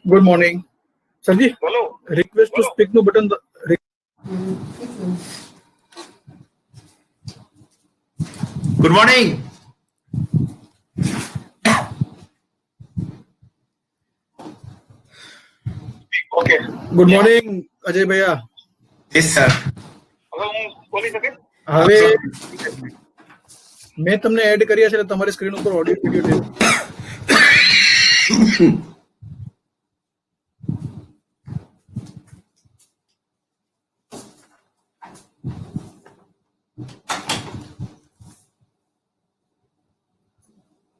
Good morning. Sanji, request to speak no button. Good morning. Okay. Good morning, Ajay Bhaiya. Yes, sir. હવે મેં તમને add કર્યા છે તમારી સ્ક્રીન ઉપર ઓડિયો વિડિયો છે.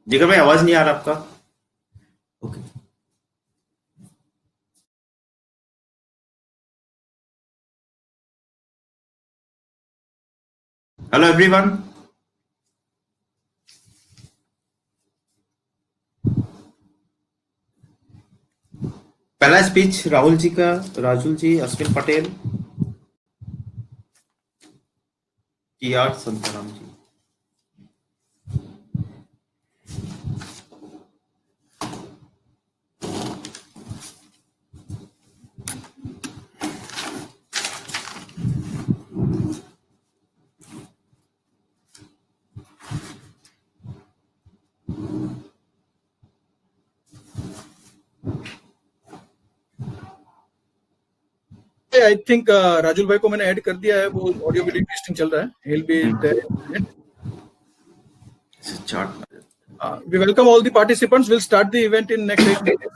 जिगर भाई आवाज नहीं आ रहा आपका. ओके. Hello everyone. पहला स्पीच राहुल जी का, Rajul ji, Ashwin Patel, TR. Santram ji. I think Rajul भाई को मैंने ऐड कर दिया है, वो ऑडियो वीडियो टेस्टिंग चल रहा है. He'll be there. We welcome all the participants. We'll start the event in next 8 minutes.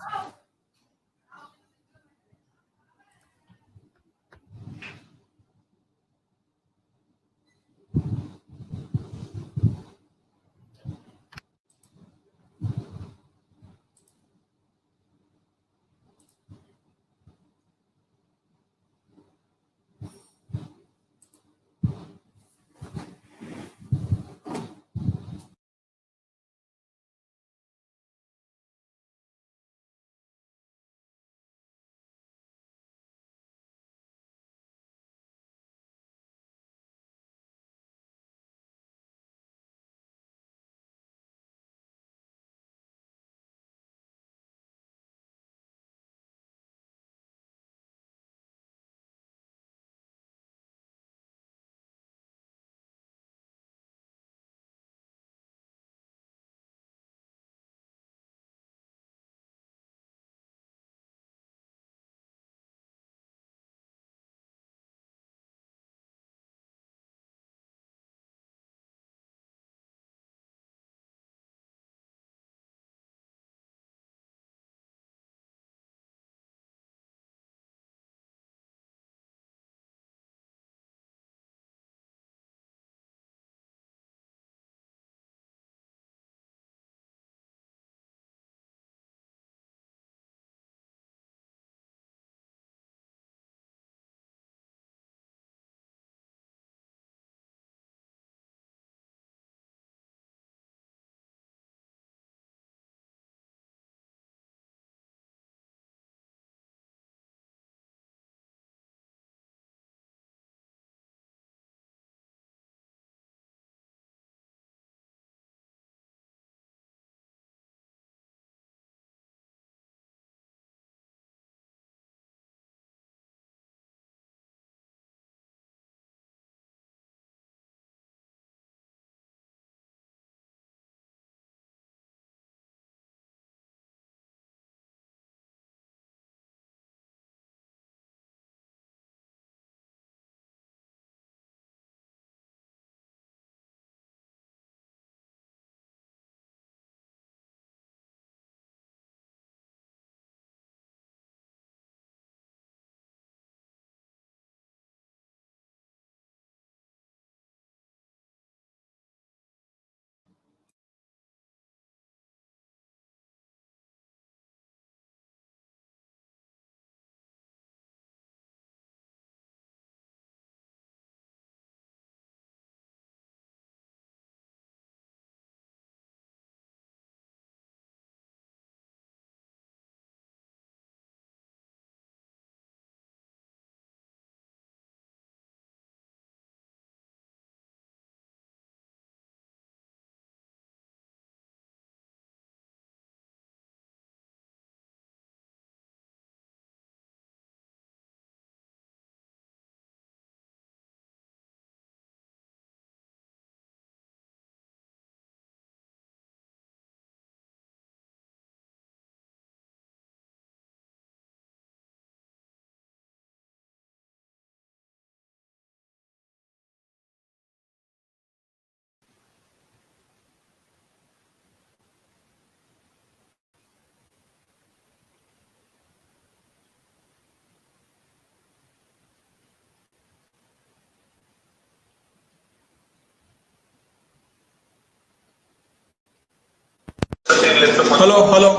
Hello hello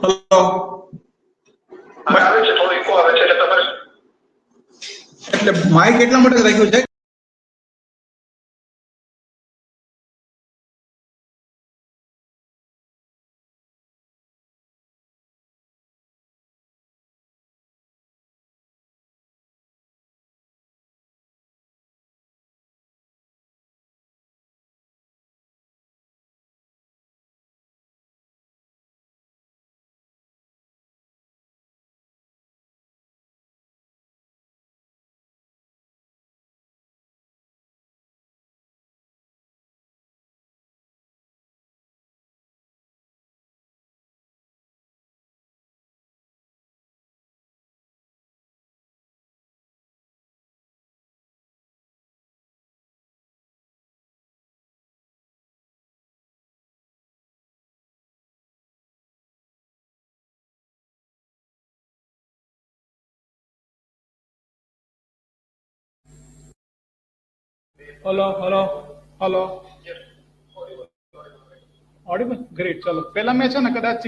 hello આવે છે, થોડું ઇકો આવે છે એટલે તમારે એટલે માઇક એટલા માટે જ રાખ્યું છે hello hello hello audible great ચલો પહેલા મેં છે ને કદાચ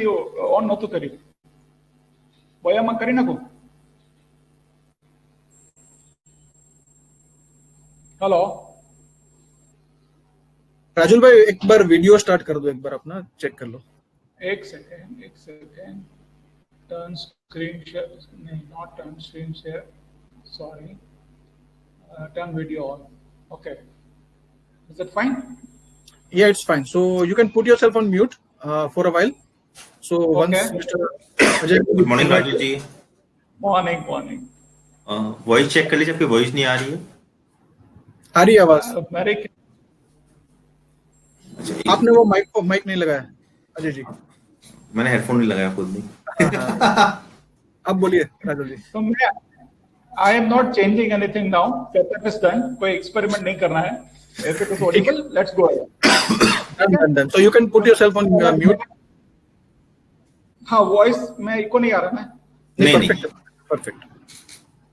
ઓન નહોતું કર્યું બોયામાં કરી નાખું हेलो राजुल भाई एक बार वीडियो स्टार्ट कर दो एक बार अपना चेक कर लो एक सेकेंड टर्न स्क्रीन शेयर नहीं not turn screen share sorry turn video on okay is it fine yeah it's fine so you can put yourself on mute for a while so once Okay. Mr. Ajay good morning Raju ji. Morning voice check कर लीजिए, आपकी voice नहीं आ रही है। आ रही है आवाज मेरे अच्छा, आपने वो माइक नहीं लगाया अजय जी मैंने हेडफोन नहीं लगाया खुद नहीं। अब बोलिए राजुल जी तो मैं I am not changing anything now setup is done कोई एक्सपेरिमेंट नहीं करना है if it is Audible let's go done so you can put yourself on mute हाँ वॉइस में इको नहीं आ रहा ना नहीं perfect perfect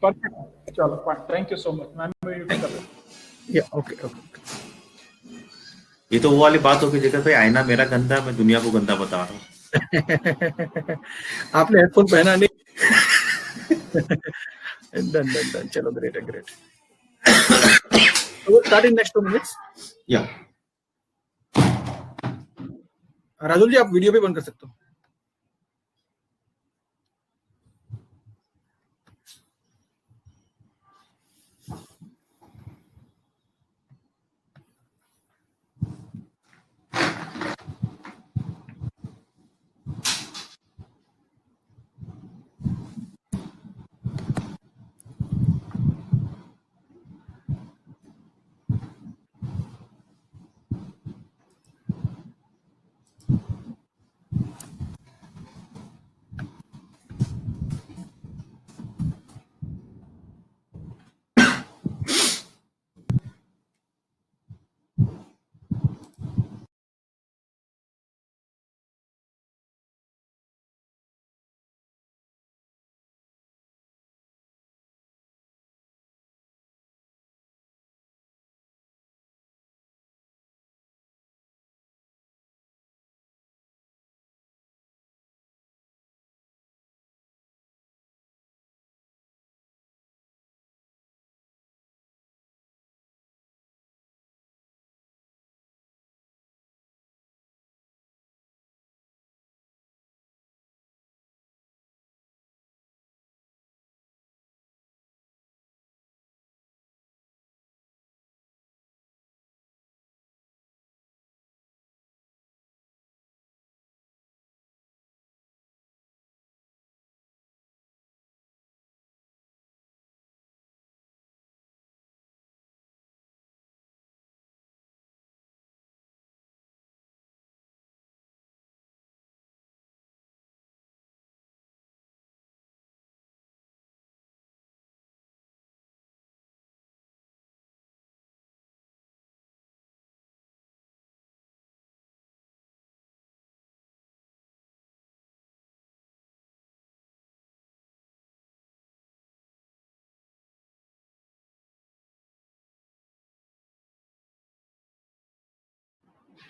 परफेक्ट चलो fine thank you so much ma'am yeah okay ये तो वो वाली बात होगी जगह पे आईना मेरा गंदा है, मैं दुनिया को गंदा बता रहा हूँ। आपने हेडफोन पहना नहीं डन चलो great so we'll start in next 2 minutes या राजुल जी आप वीडियो भी बंद कर सकते हो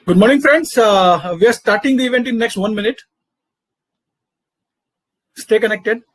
Good morning, friends. We are starting the event in next 1 minute. Stay connected.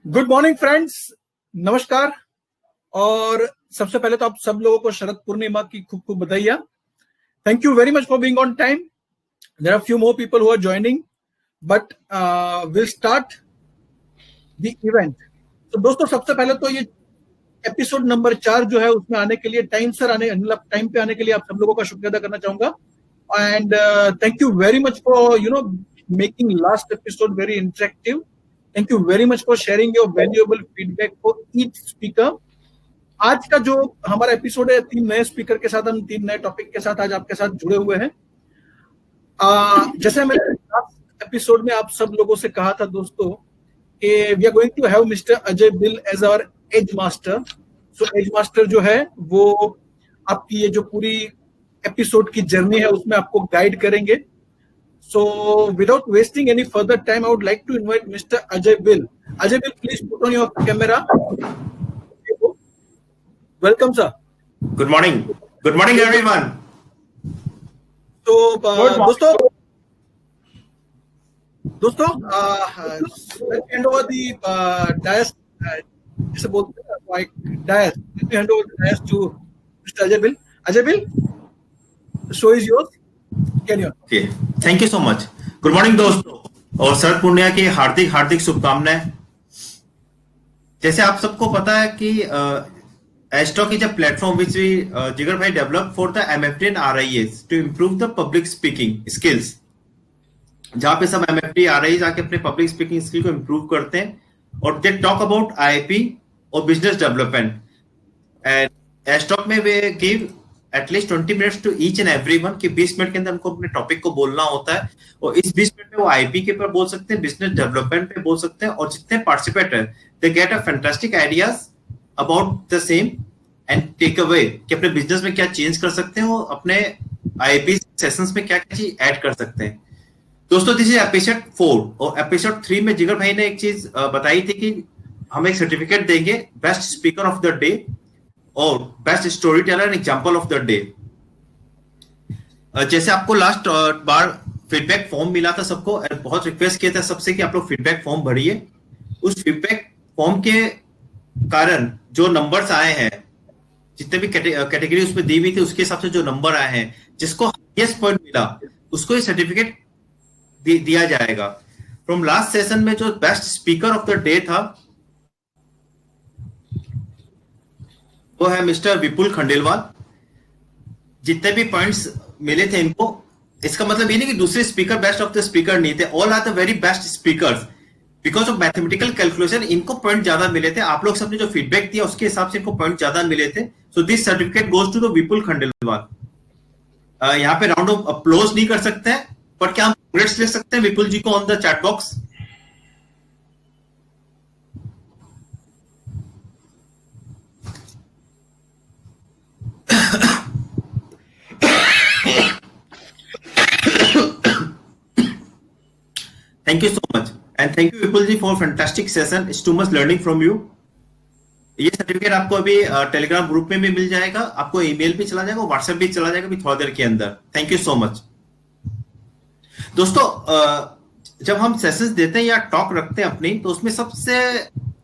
Good morning friends, नमस्कार। और सबसे पहले तो आप सब लोगों को शरद पूर्णिमा की खूब खूब बधाइयां। Thank you very much for being on time. There are few more people who are joining, but will start the event. तो दोस्तों, सबसे पहले तो ये एपिसोड नंबर 4 जो है, उसमें आने के लिए टाइम पे आने के लिए आप सब लोगों का शुक्रिया अदा करना चाहूंगा। And thank you very much for making last episode very interactive. Thank you very much for sharing your valuable feedback for each speaker. आज का जो हमारा एपिसोड है, 3 नए स्पीकर के साथ, हम 3 नए टॉपिक के साथ आज आपके साथ जुड़े हुए हैं। जैसे मैंने लास्ट एपिसोड में आप सब लोगों से कहा था दोस्तों कि we are going to have mister Ajay Bill as our as master. So as master जो है वो आपकी ये जो पूरी एपिसोड की जर्नी है उसमें आपको गाइड करेंगे। So, without wasting any further time, I would like to invite Mr. Ajay Bill. Ajay Bill, please put on your camera. Welcome, sir. Good morning. Good morning, everyone. So, दोस्तों, let's hand over the dais. जैसे बोलते हैं, like dais. Let me hand over the dais to Mr. Ajay Bill. Ajay Bill, the show is yours. Okay, thank you so much. Good morning दोस्तों, और शरद पूर्णिमा की हार्दिक हार्दिक शुभकामनाएं। जैसे आप सबको पता है कि Estock is a platform which we Jigar भाई develop for the MFT and RIS to improve the public speaking skills, जहां पे सब एमएफटी आरआई जाके अपने पब्लिक स्पीकिंग स्किल को इम्प्रूव करते हैं और दे टॉक अबाउट आईपी और बिजनेस डेवलपमेंट। एंड एस्टॉक में we give at least 20 minutes to each and everyone, कि 20 मिनट के अंदर उनको अपने टॉपिक को बोलना होता है और इस 20 मिनट में वो आईपी के ऊपर बोल सकते हैं, बिजनेस डेवलपमेंट पे बोल सकते हैं, और जितने पार्टिसिपेट है they get a fantastic ideas about the same and take away कि अपने बिजनेस में क्या चेंज कर सकते हैं और अपने आईपी सेशंस में क्या क्या चीज ऐड कर सकते हैं। दोस्तों, दिस इज एपिसोड 4 और एपिसोड 3 में जिगर भाई ने एक चीज बताई थी कि हम एक सर्टिफिकेट देंगे best speaker of the day और best story teller and example of the day. जैसे आपको लास्ट बार फीडबैक फॉर्म मिला था सबको, बहुत रिक्वेस्ट किया था सबसे कि आप लोग फीडबैक फॉर्म भरिए। उस फीडबैक फॉर्म के कारण जो नंबर्स आए हैं, जितने भी कैटेगरी उसमें दी हुई थी उसके हिसाब से जो नंबर आए हैं, जिसको हाईएस्ट पॉइंट मिला उसको ये सर्टिफिकेट दिया जाएगा। फ्रॉम लास्ट सेशन में जो best speaker of the day था वो है मिस्टर विपुल खंडेलवाल। जितने भी पॉइंट्स मिले थे इनको, इसका मतलब ये नहीं कि दूसरे speaker best of the speaker नहीं थे, all are the very best speakers. Because of mathematical calculation इनको पॉइंट ज्यादा मिले थे। आप लोग सबने जो फीडबैक दिया उसके हिसाब से इनको पॉइंट ज्यादा मिले थे। So this certificate goes to the Vipul Khandelwal. यहाँ पे राउंड ऑफ अप्लोज नहीं कर सकते हैं, बट क्या हम कांग्रेट्स ले सकते हैं विपुल जी को on the chat box? Thank you so much and thank you Vipul ji for fantastic session. It's too much learning from you. ये सर्टिफिकेट आपको अभी टेलीग्राम ग्रुप में भी मिल जाएगा, आपको ईमेल भी चला जाएगा, व्हाट्सएप भी चला जाएगा अभी थोड़ा देर के अंदर। Thank you so much. दोस्तों, जब हम सेशंस देते हैं या टॉक रखते हैं अपनी, तो उसमें सबसे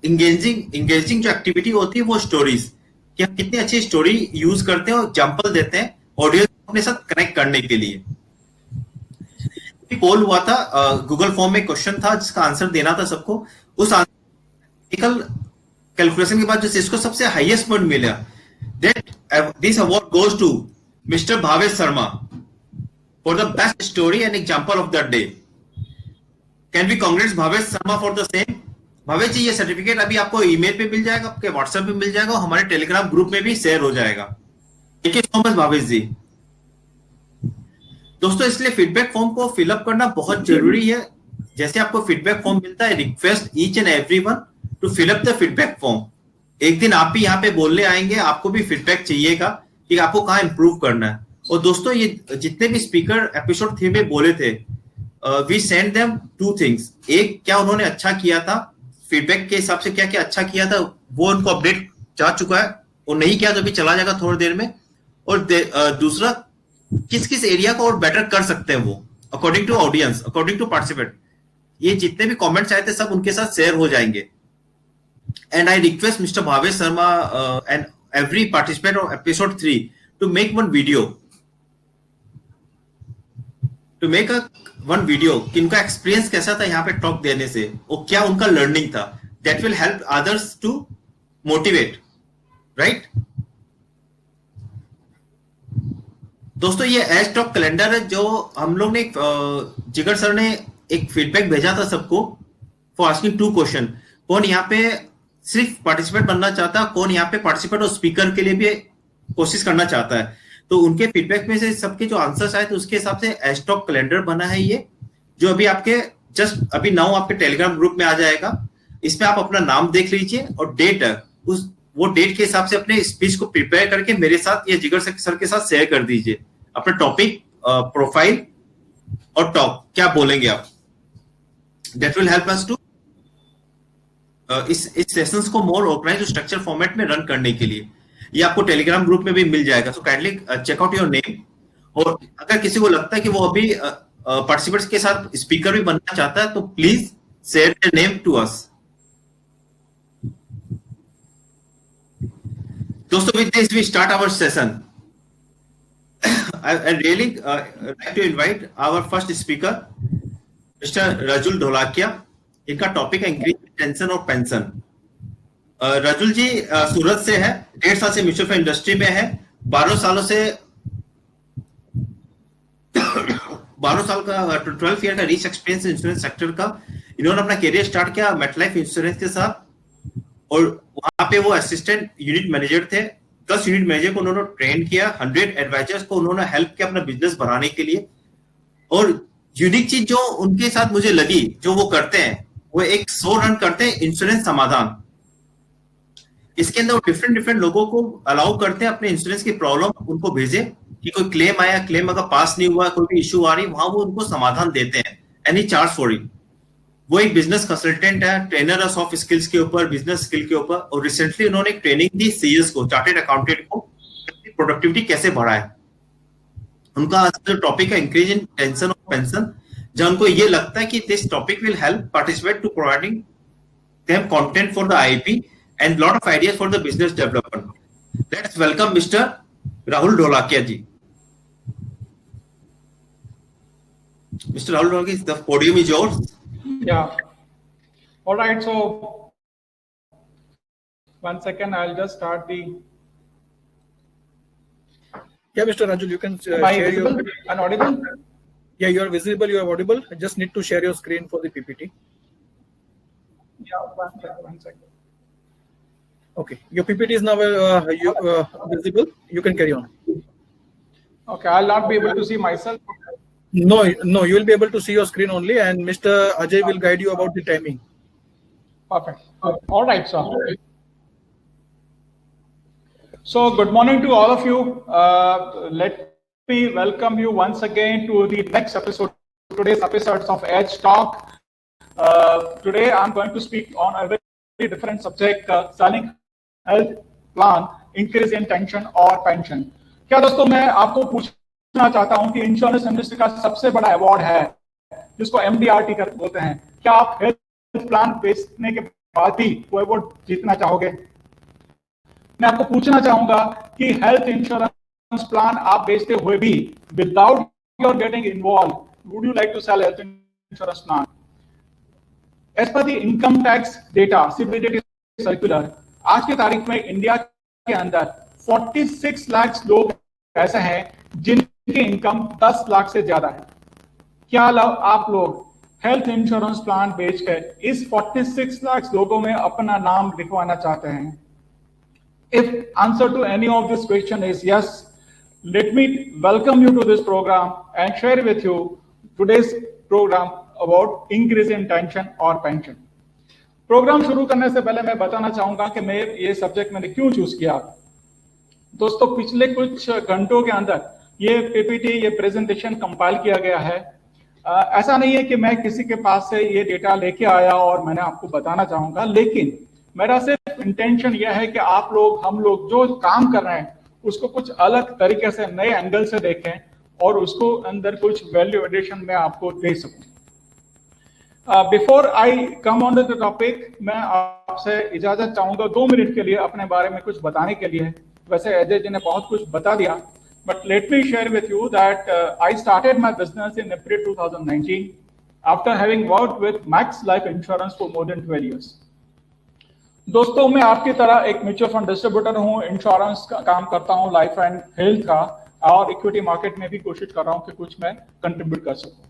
इंगेजिंग जो एक्टिविटी होती है वो स्टोरीज, कि हम कितनी अच्छी स्टोरी यूज करते हैं और एग्जाम्पल देते हैं ऑडियंस को अपने साथ कनेक्ट करने के लिए। पोल हुआ था, गूगल फॉर्म में क्वेश्चन था जिसका आंसर देना था सबको। उस आंसर कैलकुलेशन के बाद जो इसको सबसे हाईएस्ट पॉइंट मिला, that this award goes to mister Bhavesh Sharma for the best story and example of the day. Can we congrats Bhavesh Sharma for the same. Bhavesh ji, ये सर्टिफिकेट अभी आपको ईमेल पे मिल जाएगा, आपके व्हाट्सएप पे मिल जाएगा और हमारे टेलीग्राम ग्रुप में भी शेयर हो जाएगा। Thank you so much Bhavesh ji. दोस्तों, इसलिए फीडबैक फॉर्म को फिलअप करना बहुत जरूरी है। जैसे आपको फीडबैक फॉर्म मिलता है, request each and everyone to fill up the feedback form. एक दिन आप भी यहाँ पे बोलने आएंगे, आपको भी फीडबैक चाहिएगा कि आपको कहाँ इंप्रूव करना है। और दोस्तों, ये जितने भी स्पीकर एपिसोड 3 में बोले थे, वी सेंड देम 2 थिंग्स। एक, क्या उन्होंने अच्छा किया था, फीडबैक के हिसाब से क्या क्या अच्छा किया था वो उनको अपडेट जा चुका है, और नहीं किया तो भी चला जाएगा थोड़ी देर में। और दूसरा, किस किस एरिया को और बेटर कर सकते हैं वो, according to audience, according to participant. ये जितने भी कमेंट्स आए थे सब उनके साथ शेयर हो जाएंगे। And I request mister Bhavesh Sharma and every participant of episode 3 to make one video, to make one video कि उनका एक्सपीरियंस कैसा था यहाँ पे टॉक देने से, और क्या उनका लर्निंग था। That will help others to motivate, right. दोस्तों, ये एज टॉक कैलेंडर है जो हम लोग ने, जिगर सर ने एक फीडबैक भेजा था सबको फॉर आस्किंग 2 क्वेश्चन। कौन यहाँ पे सिर्फ पार्टिसिपेंट बनना चाहता है, कौन यहाँ पे पार्टिसिपेंट और स्पीकर के लिए भी कोशिश करना चाहता है। तो उनके फीडबैक में से सबके जो आंसर्स आए थे उसके हिसाब से एज टॉक कैलेंडर बना है ये, जो अभी आपके जस्ट अभी नाउ आपके टेलीग्राम ग्रुप में आ जाएगा। इसमें आप अपना नाम देख लीजिए और डेट, वो डेट के हिसाब से अपने स्पीच को प्रिपेयर करके मेरे साथ या जिगर सर के साथ शेयर कर दीजिए। अपना टॉपिक, प्रोफाइल और टॉक क्या बोलेंगे आप। That will help us to इस सेशंस को मोर ऑर्गेनाइज्ड स्ट्रक्चर फॉर्मेट में रन करने के लिए। ये आपको टेलीग्राम ग्रुप में भी मिल जाएगा, so kindly check out your name. और अगर किसी को लगता है कि वो अभी पार्टिसिपेंट्स के साथ स्पीकर भी बनना चाहता है तो please share their name to us. दोस्तों, with this we start our session. I really like to invite our first speaker, Mr. Rajul Dholakia. इनका टॉपिक है इंक्रीज टेंशन और पेंशन। रजुल जी सूरत से है, 1.5 साल से म्यूचुअल फंड इंडस्ट्री में है, 12 साल का 12 ईयर का रिच एक्सपीरियंस इंश्योरेंस सेक्टर का। इन्होंने अपना करियर स्टार्ट किया मेटलाइफ इंश्योरेंस के साथ, और वहां पे वो असिस्टेंट यूनिट मैनेजर थे। 10 यूनिट मैनेजर को उन्होंने ट्रेन किया, 100 एडवाइजर्स को उन्होंने हेल्प किया अपना बिजनेस बढ़ाने के लिए। और यूनिक चीज जो उनके साथ मुझे लगी, जो वो करते हैं, वो एक शो रन करते हैं इंश्योरेंस समाधान। इसके अंदर वो डिफरेंट लोगों को अलाउ करते हैं अपने इंश्योरेंस की प्रॉब्लम उनको भेजे कि कोई क्लेम आया, क्लेम अगर पास नहीं हुआ, कोई भी इश्यू आ रही, वहां वो उनको समाधान देते हैं, एनी चार्ज फॉर इट। वो एक बिजनेस कंसल्टेंट है, ट्रेनर है सॉफ्ट स्किल्स के ऊपर, बिजनेस स्किल के ऊपर। और रिसेंटली उन्होंने एक ट्रेनिंग दी सीएस को, चार्टेड अकाउंटेंट को, प्रोडक्टिविटी कैसे बढ़ाए। उनका जो टॉपिक है इंक्रीज इन टेंशन और पेंशन, जहां उनको ये लगता है कि this topic will help participate to providing them content for the IP and lot of ideas for the business development. Let's welcome mister Rahul Dholakia ji. Mister Rahul Dholakia, the podium is yours. Yeah. All right. So, 1 second. I'll just start the. Yeah, Mr. Rajul, you can Am I share visible and audible? Yeah, you are visible. You are audible. I just need to share your screen for the PPT. Yeah. 1 second. Okay, your PPT is now visible. You can carry on. Okay. I'll not be able to see myself. No, you will be able to see your screen only, and Mr. Ajay will guide you about the timing. Perfect. All right, sir. So, good morning to all of you. Let me welcome you once again to the next episode, today's episodes of Edge Talk. Today, I'm going to speak on a very different subject, selling health plan, increase in tension or pension. क्या दोस्तों, मैं आपको पूछना चाहता हूं कि insurance industry का सबसे बड़ा अवार्ड है जिसको MDRT बोलते हैं, क्या आप हेल्थ प्लान बेचने के बाद भी वो अवार्ड जीतना चाहोगे? मैं आपको पूछना चाहूंगा कि हेल्थ इंश्योरेंस प्लान आप बेचते हुए भी without your getting involve, would you like to sell health insurance plan? As per the income tax data CBDT circular, आज की तारीख में इंडिया के अंदर 46 लाख लोग ऐसे हैं जिनकी इनकम 10 लाख से ज्यादा है। क्या आप लोग हेल्थ इंश्योरेंस प्लान बेचकर इस 46 लाख लोगों में अपना नाम लिखवाना चाहते हैं? If answer to any of this question is yes, let me welcome you to this program and share with you today's program about increase in pension or pension. Programme शुरू करने से पहले मैं बताना चाहूंगा कि मैं ये सब्जेक्ट मैंने क्यों चूज किया। दोस्तों, पिछले कुछ घंटों के अंदर ये पीपीटी, ये प्रेजेंटेशन कंपाइल किया गया है। ऐसा नहीं है कि मैं किसी के पास से ये डेटा लेके आया और मैंने आपको बताना चाहूंगा, लेकिन मेरा सिर्फ इंटेंशन यह है कि आप लोग, हम लोग जो काम कर रहे हैं उसको कुछ अलग तरीके से, नए एंगल से देखें और उसको अंदर कुछ वैल्यू एडिशन में आपको दे सकूं। Before I come on the topic, मैं आपसे इजाजत चाहूंगा 2 मिनट के लिए अपने बारे में कुछ बताने के लिए। वैसे अजय जी ने बहुत कुछ बता दिया, but let me share with you that I started my business in April 2019 after having worked with Max Life Insurance for more than 12 years. दोस्तों, मैं आपकी तरह एक म्यूचुअल फंड डिस्ट्रीब्यूटर हूँ, इंश्योरेंस का काम करता हूँ, लाइफ एंड हेल्थ का, और इक्विटी मार्केट में भी कोशिश कर रहा हूँ कि कुछ मैं कंट्रीब्यूट कर सकूँ।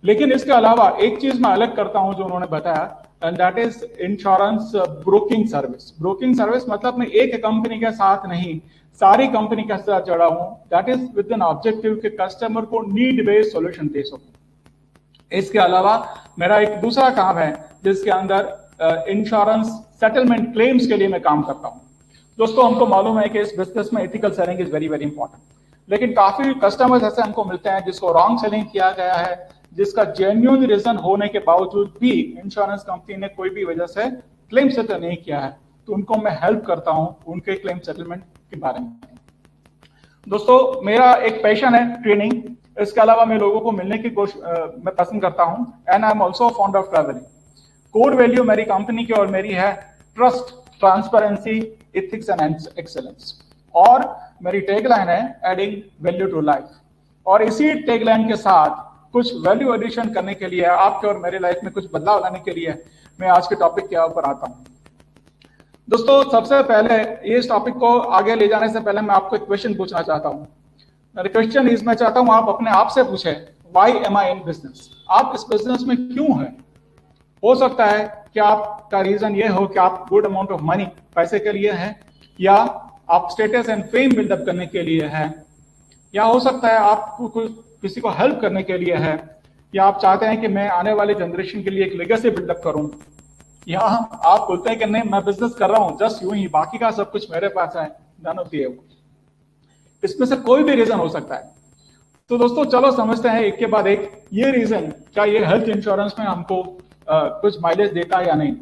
लेकिन इसके अलावा एक चीज मैं अलग करता हूँ जो उन्होंने बताया, and that is insurance broking service. Broking service मतलब मैं एक कंपनी के साथ नहीं, सारी कंपनी के साथ जुड़ा हूं। That is with an objective कि कस्टमर को नीड बेस्ड सॉल्यूशन दे सकूं। इसके अलावा मेरा एक दूसरा काम है जिसके अंदर इंश्योरेंस सेटलमेंट क्लेम्स के लिए मैं काम करता हूं। दोस्तों, हमको मालूम है कि इस बिजनेस में ethical selling is very very important, लेकिन काफी कस्टमर्स ऐसे हमको मिलते हैं जिसको रॉन्ग सेलिंग किया गया है, जिसका जेन्युइन रीजन होने के बावजूद भी इंश्योरेंस कंपनी ने कोई भी वजह से क्लेम सेटल नहीं किया है, तो उनको मैं हेल्प करता हूं उनके क्लेम सेटलमेंट के बारे में। दोस्तों, मेरा एक पैशन है ट्रेनिंग, इसके अलावा मैं लोगों को मिलने की कोशिश मैं पसंद करता हूं, and I am also fond of travelling. Core value मेरी कंपनी की और मेरी है trust, transparency, ethics and excellence, और मेरी टैगलाइन है एडिंग वैल्यू टू लाइफ। और इसी टैगलाइन के साथ कुछ वैल्यू एडिशन करने के लिए, आपके और मेरे लाइफ में कुछ बदलाव लाने के लिए मैं आज के टॉपिक के ऊपर आता हूं। दोस्तों, सबसे पहले इस टॉपिक को आगे ले जाने से पहले मैं आपको एक क्वेश्चन पूछना चाहता हूं। मेरा क्वेश्चन इज, मैं चाहता हूं आप अपने आप से पूछें, why am I in business? आप इस बिजनेस में क्यों हैं? हो सकता है कि आपका रीजन ये हो कि आप गुड अमाउंट ऑफ मनी, पैसे के लिए हैं, या आप स्टेटस एंड फेम बिल्डअप करने के लिए हैं, या हो सकता है आपको किसी को हेल्प करने के लिए है, या आप चाहते हैं कि मैं आने वाले जनरेशन के लिए एक लेगेसी बिल्डअप करूं, या आप बोलते हैं कि नहीं, मैं बिजनेस कर रहा हूं जस्ट यूं ही, बाकी का सब कुछ मेरे पास है, नन ऑफ द एबव। इसमें से कोई भी रीजन हो सकता है। तो दोस्तों, चलो समझते हैं एक के बाद एक ये रीजन, क्या ये हेल्थ इंश्योरेंस में हमको कुछ माइलेज देता है या नहीं।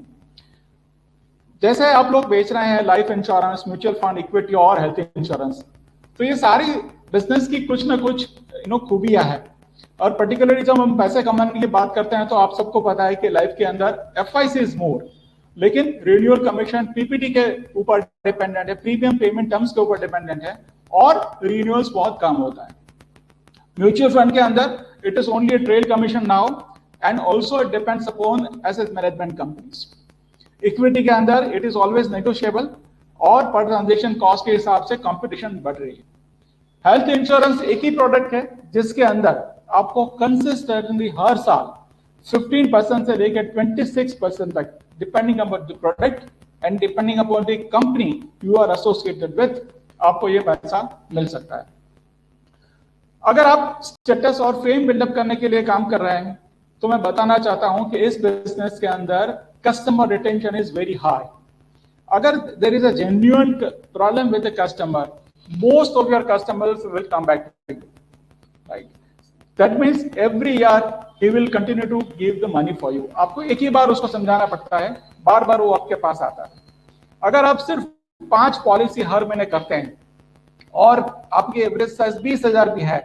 जैसे आप लोग बेच रहे हैं life insurance, mutual fund, equity और हेल्थ इंश्योरेंस, तो ये सारी बिजनेस की कुछ ना कुछ खूबियां हैं। और पर्टिकुलरली जब हम पैसे कमाने की बात करते हैं तो आप सबको पता है कि लाइफ के अंदर FIC इज मोर, लेकिन रिन्यूअल कमीशन PPT के ऊपर डिपेंडेंट है, प्रीमियम पेमेंट टर्म्स के ऊपर डिपेंडेंट है, और रिन्यूअल्स बहुत कम होता है। म्यूचुअल फंड के अंदर it is only trail commission now, and also it depends upon asset management companies. Equity के अंदर इट इज ऑलवेज नेगोशिएबल, और पर ट्रांजेक्शन कॉस्ट के हिसाब से कॉम्पिटिशन बढ़ रही है। हेल्थ इंश्योरेंस एक ही प्रोडक्ट है जिसके अंदर आपको कंसिस्टेंटली हर साल 15% से लेकर 26% तक, depending upon the product and depending upon the company you are associated with, आपको ये पैसा मिल सकता है। अगर आप स्टेटस और फेम बिल्डअप करने के लिए काम कर रहे हैं, तो मैं बताना चाहता हूं कि इस बिजनेस के अंदर customer retention is very high. अगर there is a genuine problem with the customer, most of your customers will come back to you, right? That means every year he will continue to give the money for you. आपको एक ही बार उसको समझाना पड़ता है, बार बार वो आपके पास आता है। अगर आप सिर्फ 5 पॉलिसी हर महीने करते हैं और आपकी एवरेज साइज 20,000 भी है,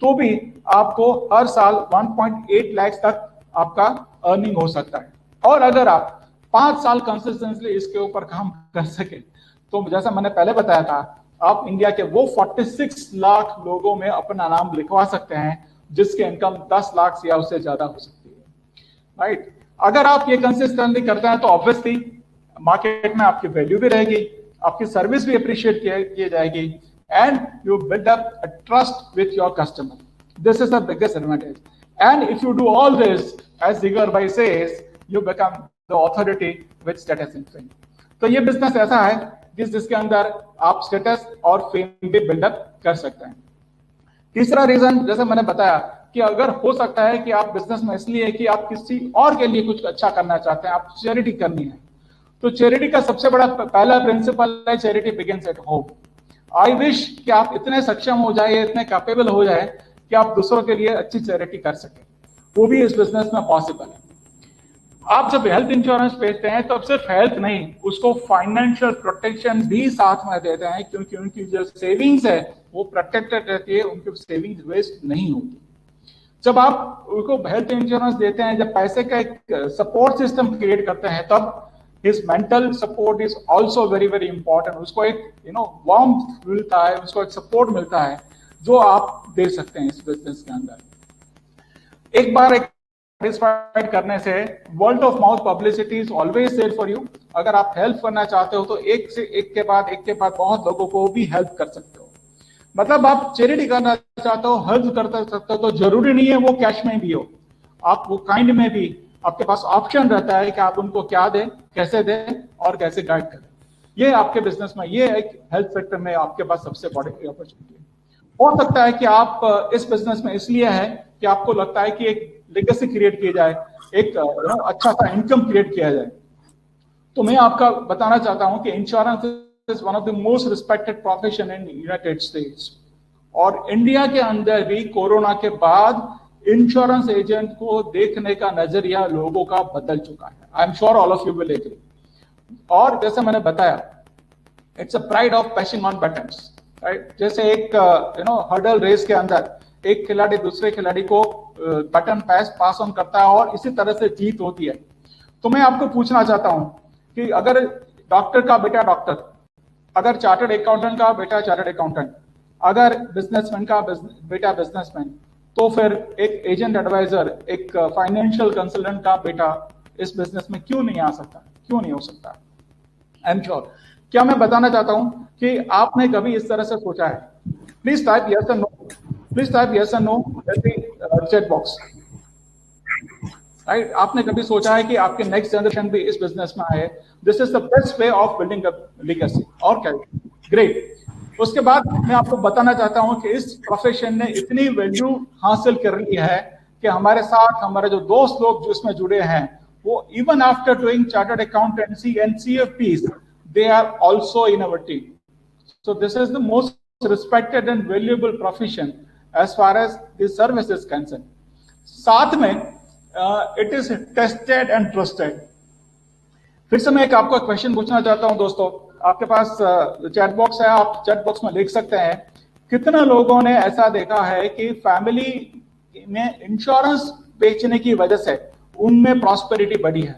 तो भी आपको हर साल 1.8 लाख तक आपका अर्निंग हो सकता है। और अगर आप 5 साल कंसिस्टेंटली इसके ऊपर काम कर सके, तो जैसा मैंने पहले बताया था, आप इंडिया के वो 46 लाख लोगों में अपना नाम लिखवा सकते हैं जिसके इनकम 10 लाख या उससे ज्यादा हो सकती है, राइट। अगर आप ये कंसिस्टेंटली करते हैं तो ऑब्वियसली मार्केट में आपकी वैल्यू भी रहेगी, आपकी सर्विस भी अप्रिशिएट की जाएगी, and you build up a trust with your customer. This is the biggest advantage. And if you do all this, as Zigar Bhai says, you become the authority with status and fame. तो ये business ऐसा है जिसके अंदर आप status और fame भी buildup कर सकते हैं. तीसरा रीजन, जैसे मैंने बताया कि अगर हो सकता है कि आप बिजनेस में इसलिए कि आप किसी और के लिए कुछ अच्छा करना चाहते हैं, आप चैरिटी करनी है, तो चैरिटी का सबसे बड़ा पहला प्रिंसिपल है charity begins at home. I wish कि आप इतने सक्षम हो जाए, इतने कैपेबल हो जाए कि आप दूसरों के लिए अच्छी चैरिटी कर सके. वो भी इस बिजनेस में पॉसिबल है. आप जब हेल्थ इंश्योरेंस बेचते हैं तो अब सिर्फ हेल्थ नहीं, उसको फाइनेंशियल प्रोटेक्शन भी साथ में देते हैं, क्योंकि उनकी जो सेविंग्स है वो प्रोटेक्टेड रहती है, उनकी सेविंग्स वेस्ट नहीं होती. जब आप उनको हेल्थ इंश्योरेंस देते हैं, जब पैसे का एक सपोर्ट सिस्टम क्रिएट करते हैं, तब his mental support is also very very important. उसको एक warmth मिलता है, उसको एक सपोर्ट मिलता है जो आप दे सकते हैं इस बिजनेस के अंदर. एक बार एक सेटिस्फाइड करने से world of mouth publicity is always there for you. अगर आप हेल्प करना चाहते हो तो एक से एक के बाद बहुत लोगों को भी हेल्प कर सकते हो. मतलब आप चैरिटी करना चाहते हो, हेल्प कर सकते हो, तो जरूरी नहीं है वो कैश में भी हो, आप वो काइंड में भी, आपके पास ऑप्शन रहता है कि आप उनको क्या दें, कैसे दें और कैसे गाइड करें. ये आपके बिजनेस में, ये एक हेल्थ सेक्टर में आपके पास सबसे बड़ी अपॉर्चुनिटी है. हो सकता है कि आप इस बिजनेस में इसलिए है कि आपको लगता है कि एक लेगेसी क्रिएट किया जाए, एक अच्छा सा इनकम क्रिएट किया जाए. तो मैं आपका बताना चाहता हूं कि insurance is one of the most respected profession in United states. और इंडिया के अंदर भी कोरोना के बाद इंश्योरेंस एजेंट को देखने का नजरिया लोगों का बदल चुका है. I am sure all of you will agree. और जैसे मैंने बताया, it's a pride of passion on buttons, right. जैसे एक हर्डल रेस के अंदर एक खिलाड़ी दूसरे खिलाड़ी को बटन पास ऑन करता है और इसी तरह से जीत होती है. तो मैं आपको पूछना चाहता हूं कि अगर डॉक्टर का बेटा डॉक्टर, अगर चार्टर्ड अकाउंटेंट का बेटा चार्टर्ड अकाउंटेंट, अगर बिजनेसमैन का बेटा बिजनेसमैन, तो फिर एक एजेंट एडवाइजर, एक फाइनेंशियल कंसल्टेंट का बेटा इस बिजनेस में क्यों नहीं आ सकता, क्यों नहीं हो सकता? आई एम श्योर. क्या मैं बताना चाहता हूं कि आपने कभी इस तरह से सोचा है? प्लीज टाइप यस और नो, प्लीज टाइप यस और नो इन चैट बॉक्स. राइट, आपने कभी सोचा है कि आपके नेक्स्ट जनरेशन भी इस बिजनेस में आए? This is the best way of building a legacy. और क्या? ग्रेट. उसके बाद मैं आपको बताना चाहता हूं कि इस प्रोफेशन ने इतनी वैल्यू हासिल कर ली है कि हमारे साथ हमारे जो दोस्त लोग जो इसमें जुड़े हैं, वो even after doing chartered accountancy and CFPs, they are also in our team. So this is the most respected and valuable profession as far as the service is concerned. साथ में it is tested and trusted. फिर से मैं एक आपको question पूछना चाहता हूं दोस्तों. आपके पास चैट बॉक्स है, आप चैट बॉक्स में लिख सकते हैं, कितना लोगों ने ऐसा देखा है कि फैमिली में इंश्योरेंस बेचने की वजह से उनमें प्रॉस्पेरिटी बढ़ी है?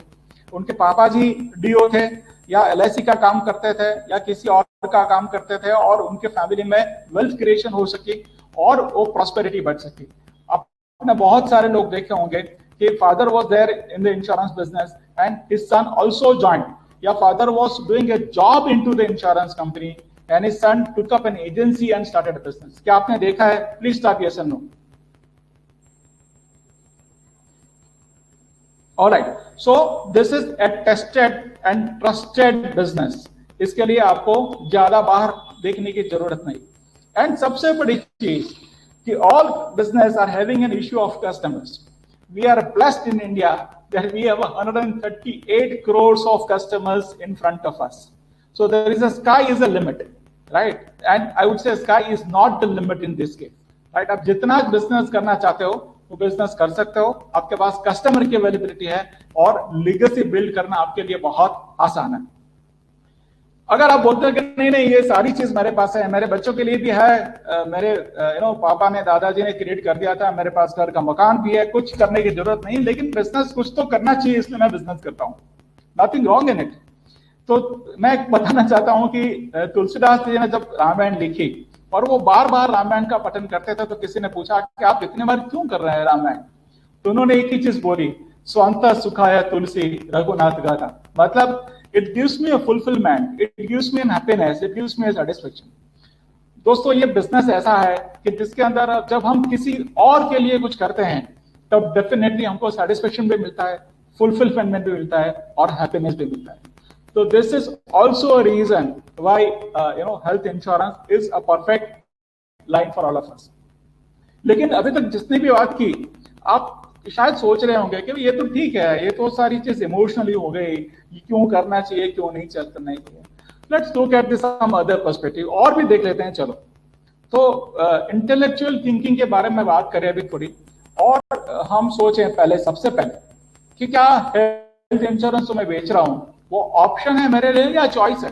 उनके पापा जी DO थे या LIC का काम करते थे या किसी और का काम करते थे और उनके फैमिली में वेल्थ क्रिएशन हो सकी और वो प्रॉस्पेरिटी बढ़ सकी. आपने बहुत सारे लोग देखे होंगे कि father was there in the insurance business and his son also joined, या father was doing a job into the insurance company and his son took up an agency and started a business. क्या आपने देखा है? Please type yes और no. All right, so this is a tested and trusted business. इसके लिए आपको ज्यादा बाहर देखने की जरूरत नहीं. एंड सबसे बड़ी चीज कि all business are having an issue of customers. We are blessed in India that we have 138 crores of customers in front of us. So there is a sky is a limit, right? And I would say sky is not the limit in this case, right? आप जितना business करना चाहते हो वो business कर सकते हो. आपके पास कस्टमर की अवेलेबिलिटी है और लीगेसी बिल्ड करना आपके लिए बहुत आसान है. अगर आप बोलते हैं कि नहीं नहीं ये सारी चीज मेरे पास है, मेरे बच्चों के लिए भी है, मेरे पापा ने दादाजी ने क्रिएट कर दिया था, मेरे पास घर का मकान भी है, कुछ करने की जरूरत नहीं, लेकिन बिजनेस कुछ तो करना चाहिए इसलिए मैं बिजनेस करता हूँ. Nothing wrong in it. तो मैं बताना चाहता हूं कि तुलसीदास जी ने जब रामायण लिखी और वो बार बार रामायण का पठन करते थे, तो किसी ने पूछा कि आप इतने बार क्यों कर रहे हैं रामायण? तो उन्होंने एक ही चीज बोली, स्वांत सुखाय तुलसी रघुनाथ गाथा। मतलब it gives me a fulfilment, it gives me an happiness, it gives me a satisfaction. दोस्तों ये बिजनेस ऐसा है कि जिसके अंदर जब हम किसी और के लिए कुछ करते हैं तब डेफिनेटली हमको सेटिस्फेक्शन भी मिलता है, फुलफिलमेंट भी मिलता है और हैप्पीनेस भी मिलता है। तो this is also a reason why health insurance is a perfect line for all of us. लेकिन अभी तक जितनी भी बात की, आप शायद सोच रहे होंगे कि ये तो ठीक है, ये तो सारी चीज इमोशनली हो गई, क्यों करना चाहिए, क्यों नहीं करना चाहिए। Let's look at this some other perspective, और भी देख लेते हैं। चलो, तो इंटेलेक्चुअल थिंकिंग के बारे में बात करें अभी थोड़ी, और हम सोचें पहले, सबसे पहले कि क्या हेल्थ इंश्योरेंस जो मैं बेच रहा हूं वो ऑप्शन है मेरे लिए या चॉइस है?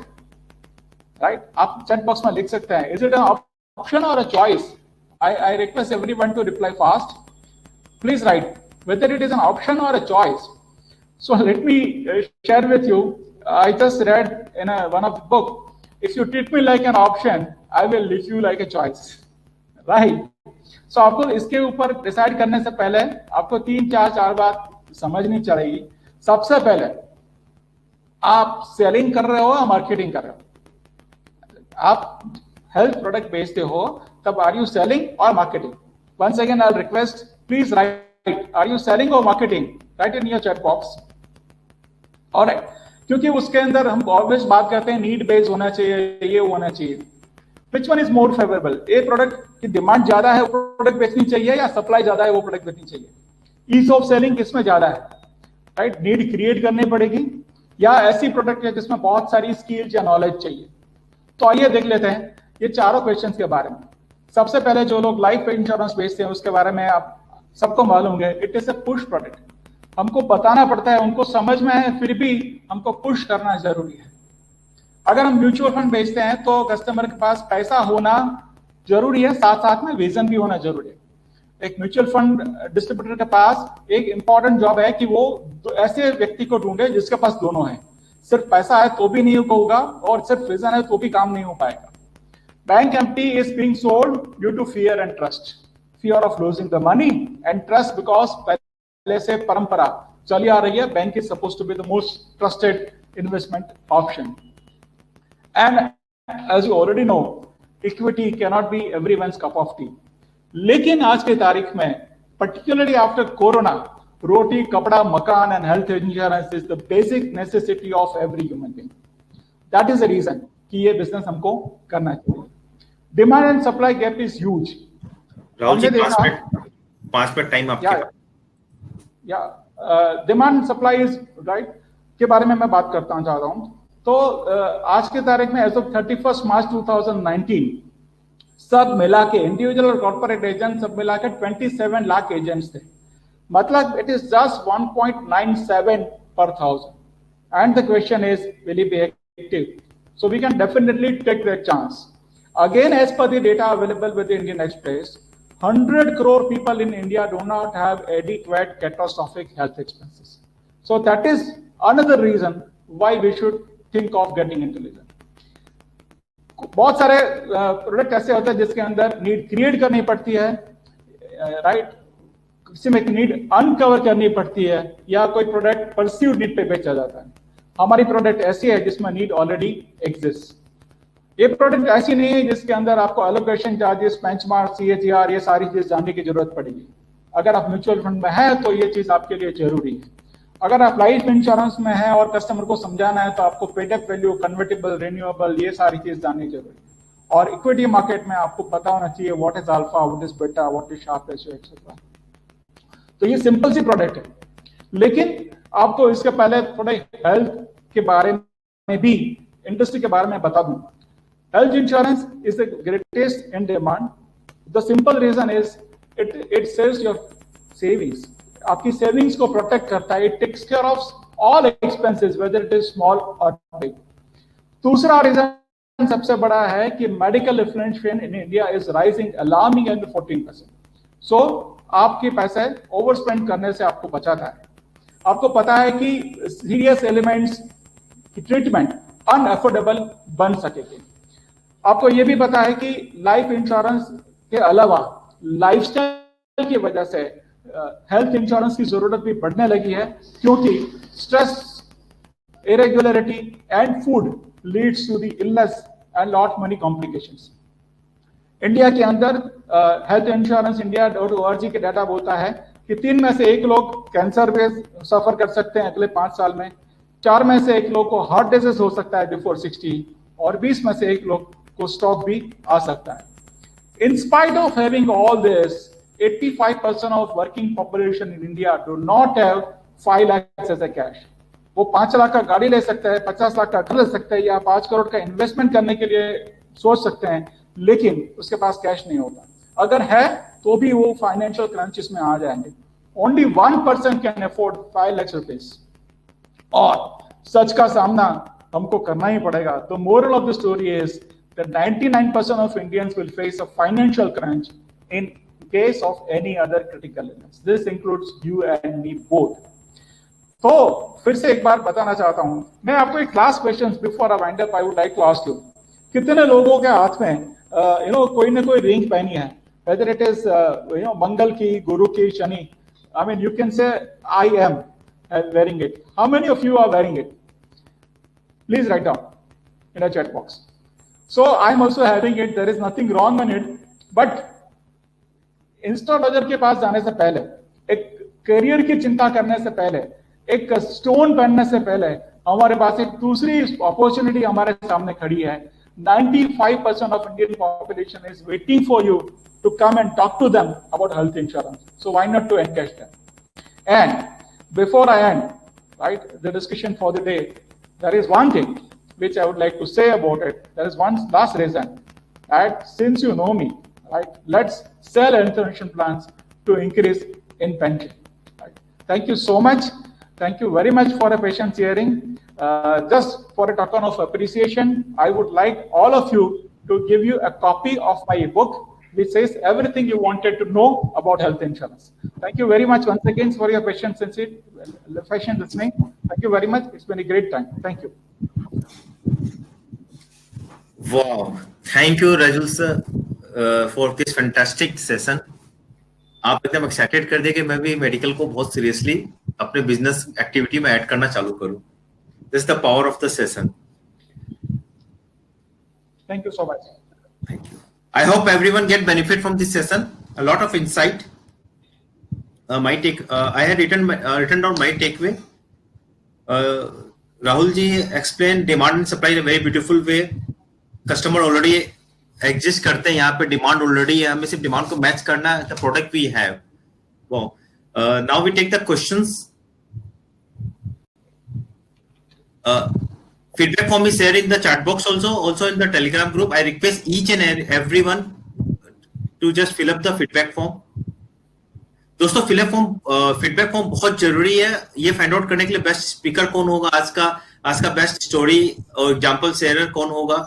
राइट, आप चैट बॉक्स में लिख सकते हैं, इज इट एन ऑप्शन और a choice? I request everyone to reply fast. Please write whether it is an option or a choice. So let me share with you. I just read in one of the book. If you treat me like an option, I will leave you like a choice. Right? So आपको इसके ऊपर decide करने से पहले आपको 3-4 बात समझनी चाहिए। सबसे पहले, आप सेलिंग कर रहे हो या मार्केटिंग कर रहे हो? आप हेल्थ प्रोडक्ट बेचते हो तब आर यू सेलिंग और marketing? Once again, I'll request, please write, are you selling or marketing? Write in your chat box. Alright, क्योंकि उसके अंदर हम ऑलवेज बात करते हैं नीड बेस्ड होना चाहिए, ये होना चाहिए। Which one is more favorable? एक प्रोडक्ट की डिमांड ज्यादा है, वो प्रोडक्ट बेचनी चाहिए, या सप्लाई ज्यादा है, वो प्रोडक्ट बेचनी चाहिए? ईज ऑफ सेलिंग किसमें ज्यादा है? राइट, नीड क्रिएट करनी पड़ेगी, या ऐसी प्रोडक्ट है जिसमें बहुत सारी स्किल्स या नॉलेज चाहिए? तो आइए देख लेते हैं ये चारों क्वेश्चन के बारे में। सबसे पहले जो लोग लाइफ इंश्योरेंस बेचते हैं उसके बारे में आप सबको मालूम है, it is a push product. हमको बताना पड़ता है, उनको समझ में है, फिर भी हमको पुश करना जरूरी है। अगर हम म्यूचुअल फंड बेचते हैं तो कस्टमर के पास पैसा होना जरूरी है, साथ साथ में विजन भी होना जरूरी है। एक म्यूचुअल फंड डिस्ट्रीब्यूटर के पास एक इंपॉर्टेंट जॉब है कि वो ऐसे व्यक्ति को ढूंढे जिसके पास दोनों है। सिर्फ पैसा है तो भी नहीं होगा और सिर्फ विजन है तो भी काम नहीं हो पाएगा। Bank empty is being sold due to fear and trust. Fear of losing the money and trust because पहले से परंपरा चली आ रही है, bank is supposed to be the most trusted investment option. And as you already know, equity cannot be everyone's cup of tea. लेकिन आज के तारीख में, particularly after Corona, रोटी, कपड़ा, मकान and health insurance is the basic necessity of every human being. That is the reason कि ये business हमको करना चाहिए। Demand and supply gap is huge. Rahul ji 5 minute time आपके पास। या डिमांड सप्लाई इज राइट के बारे में मैं बात करता चाहता हूं। तो आज के तारीख में एज ऑफ 31 मार्च 2019 सब मिला के, इंडिविजुअल और कॉर्पोरेट एजेंट सब मिला के 27 लाख एजेंट्स थे। मतलब it is just 1.97 per 1000 and the question is will he be active? So we can definitely take that chance. Again, as per the data available with the Indian Express, 100 crore people in India do not have adequate catastrophic health expenses. So that is another reason why we should think of getting intelligent. बहुत सारे product ऐसे होते हैं जिसके अंदर need create करनी पड़ती है, राइट? किसी में नीड अनकवर करनी पड़ती है, या कोई प्रोडक्ट परसीव्ड नीड पे बेचा जाता है। हमारी प्रोडक्ट ऐसी है जिसमें नीड ऑलरेडी एग्जिस्ट। ये प्रोडक्ट ऐसी नहीं है जिसके अंदर आपको एलोकेशन चार्जेस, बेंचमार्क, CAGR, ये सारी चीज जानने की जरूरत पड़ेगी। अगर आप म्यूचुअल फंड में है तो ये चीज आपके लिए जरूरी है। अगर आप लाइफ इंश्योरेंस में है और कस्टमर को समझाना है तो आपको पेड-अप वैल्यू, कन्वर्टेबल, रिन्यूएबल, ये सारी चीज जाननी जरूरी है। और इक्विटी मार्केट में आपको पता होना चाहिए what is alpha, what is beta, what is Sharpe ratio etcetera. तो ये सिंपल सी प्रोडक्ट है। लेकिन आपको इसके पहले थोड़ा हेल्थ के बारे में भी, इंडस्ट्री के बारे में बता दूं। Health insurance is the greatest in demand. The simple reason is it saves your savings. आपकी सेविंग्स को प्रोटेक्ट करता है। It takes care of all expenses whether it is small और बिग। दूसरा रीजन सबसे बड़ा है कि medical inflation in India is rising alarming and 14%। So आपके पैसे ओवर स्पेंड करने से आपको बचाता है। आपको पता है कि सीरियस एलिमेंट्स की ट्रीटमेंट अनअफोर्डेबल बन सकेगी। आपको ये भी पता है कि लाइफ इंश्योरेंस के अलावा लाइफस्टाइल की वजह से हेल्थ इंश्योरेंस की जरूरत भी बढ़ने लगी है, क्योंकि stress, irregularity and food leads to the illness and lot many complications. India के अंदर हेल्थ इंश्योरेंस india.org के डाटा बोलता है कि 3 में से 1 लोग कैंसर में सफर कर सकते हैं अगले 5 साल में, 4 में से 1 लोग को हार्ट डिजीज हो सकता है बिफोर 60, और 20 में से 1 लोग को स्ट्रोक भी आ सकता है। In spite of having all this, 85% of working population in India do not have 5 lakhs as a cash. वो 5 लाख का गाड़ी ले सकता है, 50 लाख का घर ले सकता है, या 5 करोड़ का इन्वेस्टमेंट करने के लिए सोच सकते हैं, लेकिन उसके पास कैश नहीं होता। अगर है तो भी वो फाइनेंशियल क्रंचेस में आ जाएंगे। Only 1% can afford 5 lakh rupees, और सच का सामना हमको करना ही पड़ेगा। The moral of the story is that 99% of Indians will face a financial crunch in case of any other critical illness. This includes you and me both. तो फिर से एक बार बताना चाहता हूं, मैं आपको एक last question before I wind up I would like to ask you, कितने लोगों के हाथ में कोई ना कोई रिंग पहनी है, वेदर इट इज मंगल की, गुरु की, Shani, I mean you can say I am wearing it. How many of you are wearing it? Please write down in a chat box. So I'm also having it. There is nothing wrong in it. But astrologer के पास जाने से पहले, एक career की चिंता करने से पहले, एक स्टोन पहनने से पहले, हमारे पास एक दूसरी अपॉर्चुनिटी हमारे सामने खड़ी है। 95% of Indian population is waiting for you to come and talk to them about health insurance. So why not to engage them? And before I end, right, the discussion for the day, there is one thing which I would like to say about it. There is one last reason, that since you know me, right, let's sell health insurance plans to increase in pension. Right. Thank you so much. Thank you very much for a patient hearing. Just for a token of appreciation, I would like all of you to give you a copy of my book, which says everything you wanted to know about health insurance. Thank you very much once again for your patient listening. Thank you very much. It's been a great time. Thank you. Wow. Thank you, Rajul sir, for this fantastic session. आप एकदम excited कर दिए कि मैं भी medical को बहुत seriously अपने बिजनेस एक्टिविटी में ऐड करना चालू करूं. This is the power of the session. Thank you so much. Thank you. I hope everyone get benefit from this session. A lot of insight. I had written down my takeaway. Rahul ji explained demand and supply in a very beautiful way. Customer already exist करते हैं, यहाँ पे demand already है, हमें सिर्फ demand को match करना है. The product we have. Wow. Now we take the questions. Feedback form is there in the chat box also in the Telegram group. I request each and everyone to just fill up the feedback form. दोस्तों feedback form बहुत जरूरी है, ये find out करने के लिए best speaker कौन होगा, आज का बेस्ट स्टोरी और एग्जांपल शेयरर कौन होगा,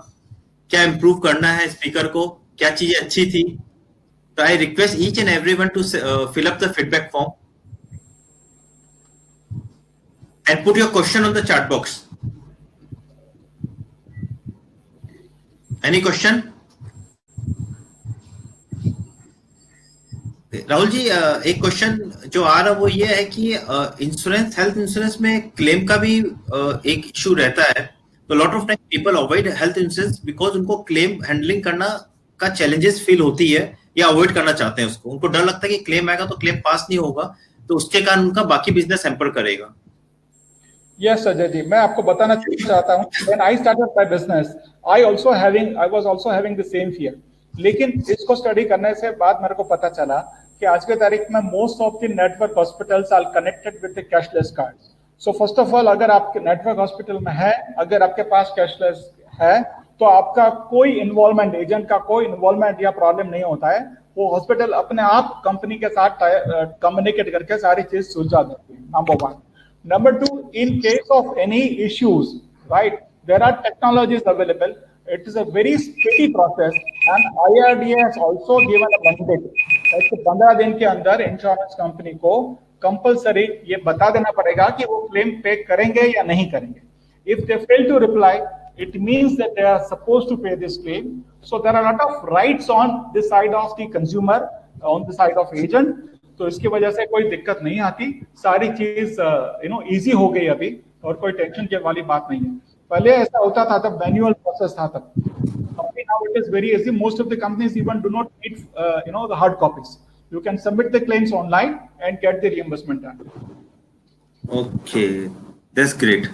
क्या इंप्रूव करना है स्पीकर को, क्या चीजें अच्छी थी. तो I request each and everyone to fill up the feedback form and put your question on the chat box. Any question? Rahul ji, एक क्वेश्चन जो आ रहा वो ये है कि इंश्योरेंस, हेल्थ इंश्योरेंस में क्लेम का भी एक इशू रहता है. तो lot of time people avoid health insurance because उनको क्लेम हैंडलिंग करना का चैलेंजेस फील होती है या अवॉइड करना चाहते हैं उसको. उनको डर लगता है कि क्लेम आएगा तो क्लेम पास नहीं होगा, तो उसके कारण उनका बाकी बिजनेस हैम्पर करेगा. Yes, Ajay ji, मैं आपको बताना चाहता हूँ, when I started my business, I was also having the same fear. लेकिन इसको स्टडी करने से बाद मेरे को पता चला कि आज के तारीख में most of the network hospitals are connected with the cashless cards. So first of all, अगर आपके नेटवर्क हॉस्पिटल में है, अगर आपके पास कैशलेस है, तो आपका कोई इन्वॉल्वमेंट, एजेंट का कोई इन्वॉल्वमेंट या प्रॉब्लम नहीं होता है. वो हॉस्पिटल अपने आप कंपनी के साथ कम्युनिकेट करके सारी चीज सुलझा देती है. Number 1. Number 2, in case of any issues, right, there are technologies available. It is a very speedy process, and IRDA has also given a mandate that 15 दिन के अंदर इंश्योरेंस कंपनी को कंपलसरी ये बता देना पड़ेगा कि वो क्लेम पे करेंगे या नहीं करेंगे. If they fail to reply, it means that they are supposed to pay this claim. So there are a lot of rights on this side of the consumer, on the side of agent. तो इसकी वजह से कोई दिक्कत नहीं आती, सारी चीज इजी हो गई अभी, और कोई टेंशन के वाली बात नहीं है. पहले ऐसा होता था, तब मैनुअल प्रोसेस था तब. Now it is very easy. Most of the companies even do not need the hard copies. You can submit the claims online and get the reimbursement done. Okay, that's great.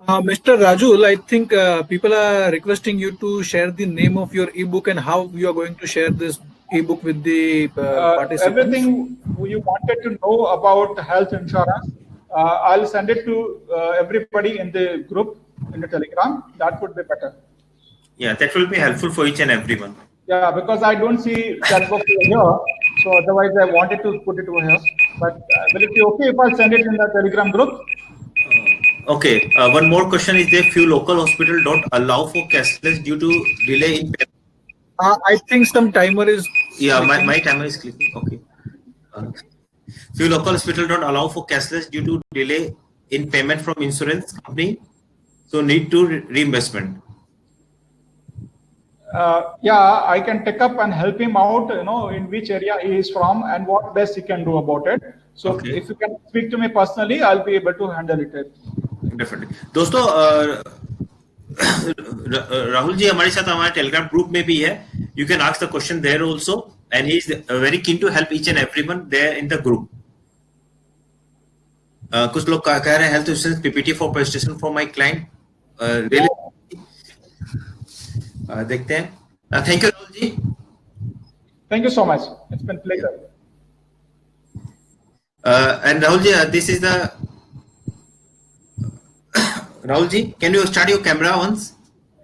Mr. Rajul, I think people are requesting you to share the name of your ebook and how you are going to share this ebook with the participants. Everything you wanted to know about health insurance, I'll send it to everybody in the group, in the Telegram. That would be better. Yeah, that will be helpful for each and everyone. Yeah, because I don't see that book here, so otherwise I wanted to put it over here. But will it be okay if I send it in the Telegram group? Okay, one more question is there. Few local hospitals don't allow for cashless due to delay in payment. I think some timer is... Yeah, my timer is clicking. Okay. Few local hospitals don't allow for cashless due to delay in payment from insurance company. So need to reimbursement. Yeah, I can take up and help him out, in which area he is from and what best he can do about it. So okay. If you can speak to me personally, I'll be able to handle it. Definitely. दोस्तों, राहुल जी हमारे साथ हमारे Telegram group में भी है. You can ask the question there also, and he is very keen to help each and everyone there in the group. कुछ लोग कह रहे हैं health insurance PPT for presentation for my client. Really, देखते हैं. Thank you, Rahul ji. Thank you so much. It's been a pleasure. And Rahul ji, this is the Rahul ji, can you start your camera once?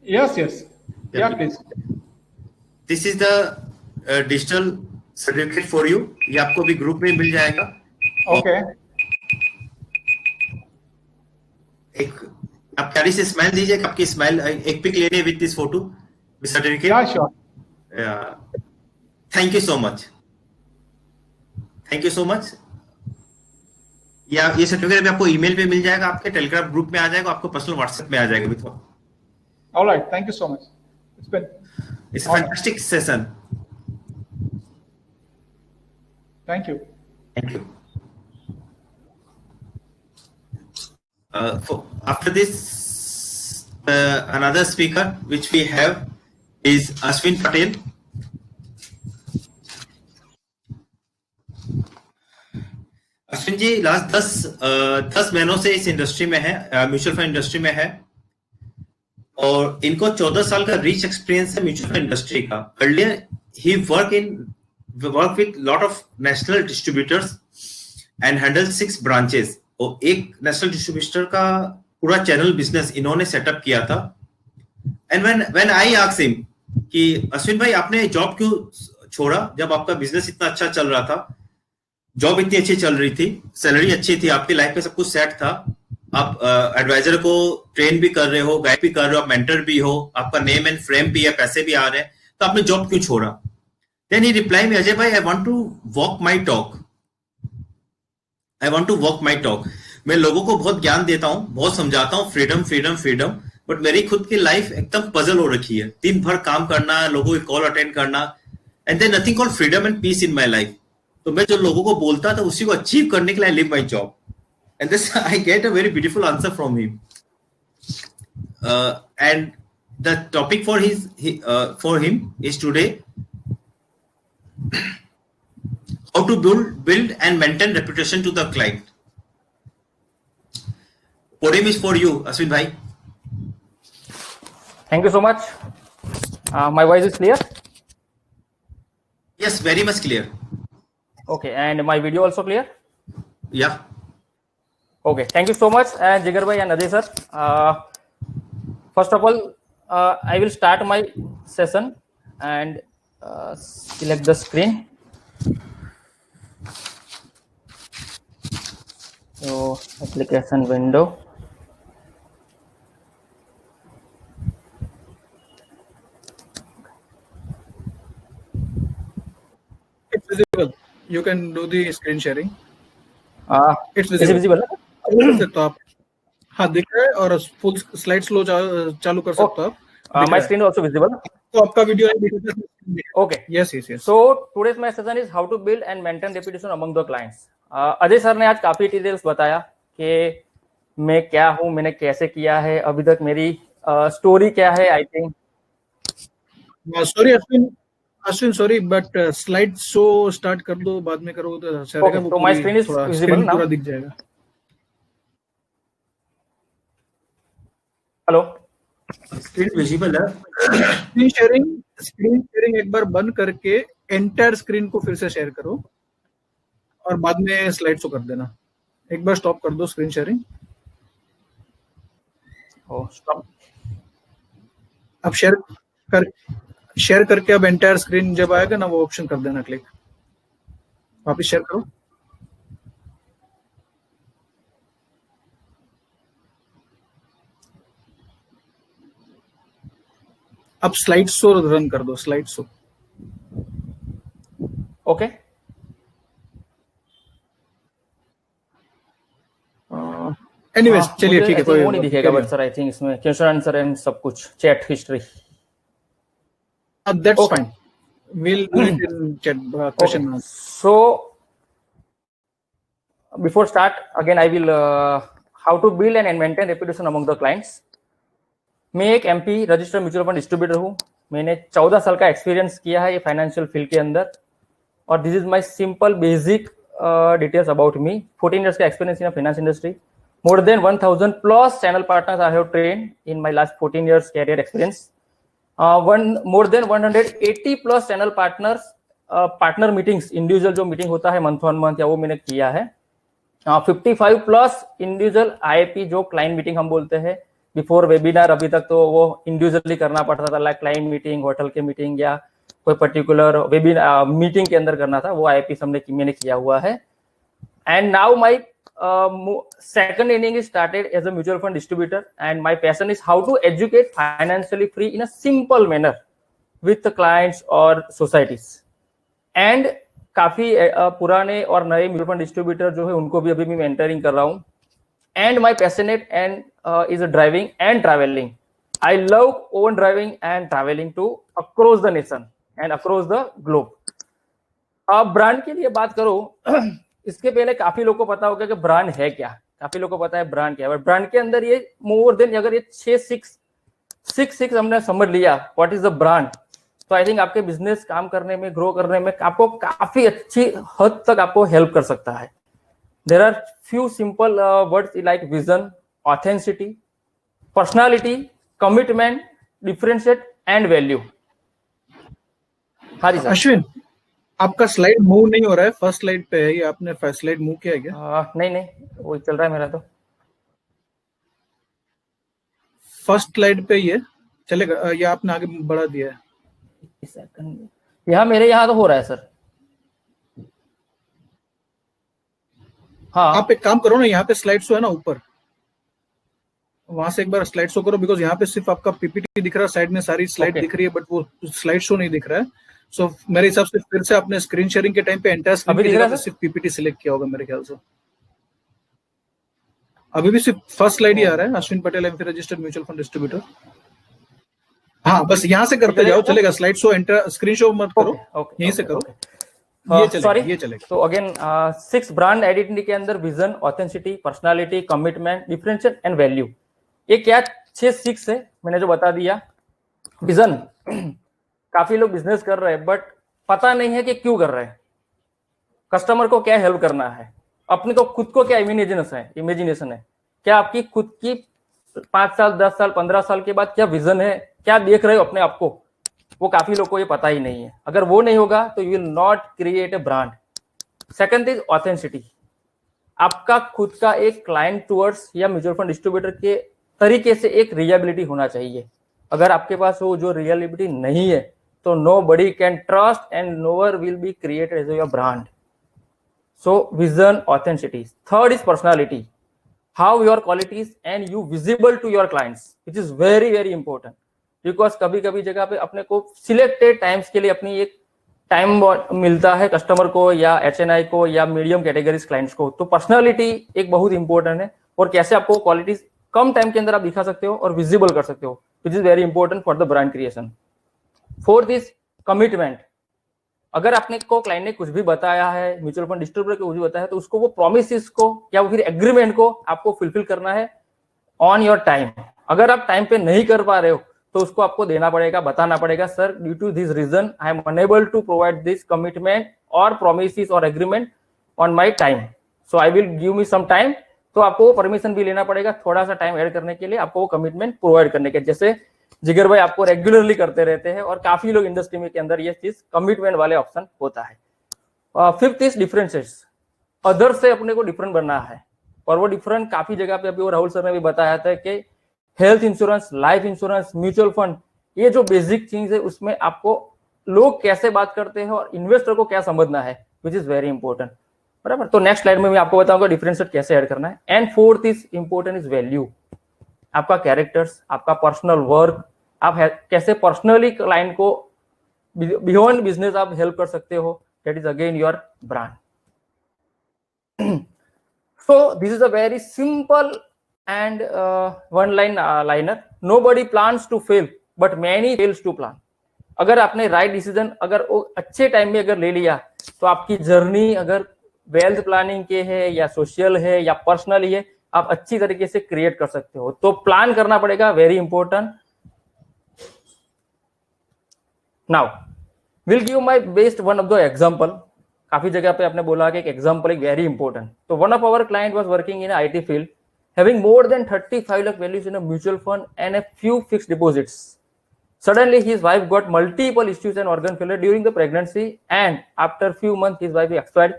Yes. Yeah, please. This is the digital certificate for you. ये आपको भी group में मिल जाएगा. Okay. एक आप प्यारी से smile दीजिए. आपकी स्माइल एक पिक लेने with this photo, with certificate. Yeah, sure. Yeah. Thank you so much. Thank you so much. या ये सर्टिफिकेट भी आपको ईमेल पे मिल जाएगा, आपके टेलीग्राम ग्रुप में आ जाएगा, आपको पर्सनल व्हाट्सएप में आ जाएगा भी. All right, thank you so much. It's a fantastic session. Thank you. Thank you. After this, another speaker which we have is Ashwin Patel. Ashwin ji last 10 महीनों से इस इंडस्ट्री में है, म्यूचुअल फंड इंडस्ट्री में है, और इनको 14 साल का रिच एक्सपीरियंस है म्यूचुअल फंड इंडस्ट्री का. Earlier he work with lot of national distributors and handle 6 branches. और एक नेशनल डिस्ट्रीब्यूटर का पूरा चैनल बिजनेस इन्होंने सेटअप किया था. And when I asked him कि अश्विन भाई आपने जॉब क्यों छोड़ा जब आपका बिजनेस इतना अच्छा चल रहा था, जॉब इतनी अच्छी चल रही थी, सैलरी अच्छी थी, आपकी लाइफ में सब कुछ सेट था, आप एडवाइजर को ट्रेन भी कर रहे हो, गाइड भी कर रहे हो, आप मेंटर भी हो, आपका नेम एंड फ्रेम भी है, पैसे भी आ रहे हैं, तो आपने जॉब क्यों छोड़ा? Then he reply me, Ajay भाई I want to walk my talk. I want to walk my talk. मैं लोगों को बहुत ज्ञान देता हूँ, बहुत समझाता हूँ, फ्रीडम फ्रीडम फ्रीडम, बट मेरी खुद की लाइफ एकदम पजल हो रखी है. दिन भर काम करना, लोगों की कॉल अटेंड करना, and there nothing called freedom and peace in my life. तो मैं जो लोगों को बोलता था उसी को अचीव करने के लिए live my job. And this I get a very beautiful answer from him. And the topic for him is today how to build and maintain reputation to the client. Podium is for you, Ashwin bhai. Thank you so much. My voice is clear? Yes, very much clear. Okay, and my video also clear? Yeah. Okay, thank you so much, and Jigar bhai and Ajay sir. First of all, I will start my session and select the screen. So application window. It's visible. You can do the screen sharing. It's visible. At the top. हाँ दिख रहा है, और full slide slow चालू कर सकते हो आप। My screen is also visible. तो आपका वीडियो नहीं दिख रहा। Okay. Yes. So today's my session is how to build and maintain reputation among the clients. Ajay sir ने आज काफी डिटेल्स बताया कि मैं क्या हूँ, मैंने कैसे किया है, अभी तक मेरी स्टोरी क्या है। I think sorry Ashwin sorry, but slide show start कर दो, बाद में करो तो अच्छा रहेगा। तो my screen is visible now, पूरा दिख जाएगा। हेलो, स्क्रीन विजिबल है। स्क्रीन शेयरिंग एक बार बंद करके एंटायर स्क्रीन को फिर से शेयर करो और बाद में स्लाइड शो कर देना। एक बार स्टॉप कर दो स्क्रीन शेयरिंग। स्टॉप। अब शेयर करके अब एंटायर स्क्रीन जब आएगा ना, वो ऑप्शन कर देना क्लिक। वापस शेयर करो। अब स्लाइड शो रन कर दो, स्लाइड शो। ओके, एनीवेज चलिए ठीक है, कोई वो नहीं दिखेगा, बट सर आई थिंक इसमें क्वेश्चन आंसर एंड सब कुछ, chat history. That's fine, we'll do it in chat question and answer. So before start again I will how to build and maintain reputation among the clients. मैं एक MP registered mutual fund distributor हूँ। मैंने 14 साल का experience किया है ये financial field के अंदर, और this is my simple basic details about me. 14 years का experience in finance industry, more than 1000 plus channel partners I have trained in my last 14 years career experience. More than 180 plus channel partners partner meetings, individual जो meeting होता है month on month या वो मैंने किया है। 55 plus individual IP जो client meeting हम बोलते हैं, बिफोर वेबिनार अभी तक तो वो इंडिविजुअली करना पड़ता था, लाइक क्लाइंट मीटिंग, होटल के मीटिंग या कोई पर्टिकुलर वेबिनार मीटिंग के अंदर करना था, वो आईपी मैंने किया हुआ है। And now my second inning is started as a mutual fund distributor, and my passion is how to educate financially free in a simple manner with the clients or societies. And काफी पुराने और नए mutual fund distributor जो है उनको भी अभी मैं मेंटरिंग कर रहा हूँ। And my passionate and is driving and travelling. I love own driving and travelling to across the nation and across the globe. अब ब्रांड के लिए बात करो, इसके पहले काफी लोगों को पता होगा कि ब्रांड है क्या, काफी लोगों को पता है ब्रांड क्या है, बट ब्रांड के अंदर ये मोर देन, अगर ये 6 हमने समझ लिया व्हाट इज द ब्रांड, तो आई थिंक आपके बिजनेस काम करने में, ग्रो करने में आपको काफी अच्छी हद तक आपको हेल्प कर सकता है। There are few simple words like vision, authenticity, personality, commitment, differentiate and value. हाँ जी सर। अश्विन, आपका स्लाइड मूव नहीं हो रहा है, फर्स्ट स्लाइड पे है ये, आपने फर्स्ट स्लाइड मूव किया है क्या? नहीं वो चल रहा है मेरा, तो फर्स्ट स्लाइड पे ये चलेगा या आपने आगे बढ़ा दिया है? यहाँ मेरे यहाँ तो हो रहा है सर। हाँ, आप एक काम करो ना, यहाँ पे स्लाइड शो है ना ऊपर, वहां से एक बार स्लाइड शो करो, बिकॉज यहाँ पे सिर्फ आपका पीपीटी दिख रहा है, साइड में सारी स्लाइड दिख रही है, बट वो स्लाइड शो नहीं दिख रहा है। सो मेरे हिसाब से फिर से आपने स्क्रीन शेयरिंग के टाइम पे एंटायर स्क्रीन की जगह पे सिर्फ पीपीटी सिलेक्ट किया होगा मेरे ख्याल से। अभी भी सिर्फ फर्स्ट स्लाइड ही आ रहा है, Ashwin Patel MP registered mutual fund distributor. हाँ, बस यहाँ से करते जाओ, चलेगा। Slide show enter screen show मत करो, यहीं से करो, ये चलेगा। तो अगेन 6 ब्रांड आइडेंटिटी के अंदर vision, authenticity, personality, commitment, differentiate and value. ये क्या 6 है मैंने जो बता दिया। विजन, काफी लोग बिजनेस कर रहे हैं बट पता नहीं है कि क्यों कर रहे हैं, कस्टमर को क्या हेल्प करना है, अपने को खुद को क्या इमेजिनेशन है, क्या आपकी खुद की 5 साल 10 साल 15 साल के बाद क्या विजन है, क्या देख रहे हो अपने आप को, वो काफी लोगों को ये पता ही नहीं है। अगर वो नहीं होगा तो you will not create a brand. Second is authenticity, आपका खुद का एक क्लाइंट टूवर्ड्स या म्यूचुअल फंड डिस्ट्रीब्यूटर के तरीके से एक रिलायबिलिटी होना चाहिए। अगर आपके पास वो जो रिलायबिलिटी नहीं है तो nobody can trust and nowhere will be created as your brand. So vision, authenticity. Third is personality. How your qualities and you visible to your clients, which is very very important. Because कभी-कभी जगह पे अपने को selected times के लिए अपनी एक time मिलता है कस्टमर को या HNI को या मीडियम कैटेगरीज क्लाइंट्स को, तो पर्सनालिटी एक बहुत इंपॉर्टेंट है। और कैसे आपको क्वालिटीज कम टाइम के अंदर आप दिखा सकते हो और विजिबल कर सकते हो, which is very important for the brand creation. Fourth is commitment. अगर आपने को क्लाइंट ने कुछ भी बताया है, म्यूचुअल फंड डिस्ट्रीब्यूटर को कुछ भी बताया है, तो उसको वो प्रोमिस को या फिर एग्रीमेंट को आपको फुलफिल करना है ऑन योर टाइम। अगर आप टाइम पे नहीं कर पा रहे हो तो उसको आपको देना पड़ेगा, बताना पड़ेगा, sir due to this reason I am unable to provide this commitment और प्रोमिस और agreement on my time, so I will give me some time. तो आपको वो परमिशन भी लेना पड़ेगा, थोड़ा सा टाइम ऐड करने के लिए, आपको वो कमिटमेंट प्रोवाइड करने के, जैसे जिगर भाई आपको रेगुलरली करते रहते हैं और काफी लोग इंडस्ट्री में के अंदर ये चीज कमिटमेंट वाले ऑप्शन होता है। Fifth is differences. अदर से अपने को डिफरेंट बनना है, और वो डिफरेंट काफी जगह पे अभी वो राहुल सर ने भी बताया था कि health insurance, life insurance, mutual fund, ये जो बेसिक चीज है उसमें आपको लोग कैसे बात करते हैं और इन्वेस्टर को क्या समझना है, विच इज वेरी इंपॉर्टेंट, बराबर। तो नेक्स्ट स्लाइड में मैं आपको बताऊंगा डिफरेंशिएट कैसे ऐड करना है। And fourth is important is value. आपका कैरेक्टर्स, आपका पर्सनल वर्क, आप कैसे पर्सनली क्लाइंट को बियॉन्ड बिजनेस आप हेल्प कर सकते हो, that is again your brand. So this is a very simple and one liner. Nobody plans to fail, but many fails to plan. अगर आपने राइट डिसीजन अगर अच्छे टाइम में अगर ले लिया तो आपकी जर्नी अगर वेल्थ प्लानिंग के है या सोशल है या पर्सनल है, आप अच्छी तरीके से क्रिएट कर सकते हो। तो प्लान करना पड़ेगा, very important. Now will give my best one of the example. काफी जगह पे आपने बोला कि एक एग्जांपल एक वेरी इंपॉर्टेंट। तो one of our client was working in IT field, having more than 35 lakh values in a mutual fund and a few fixed deposits. Suddenly his wife got multiple issues and organ failure during the pregnancy, and after few months his wife expired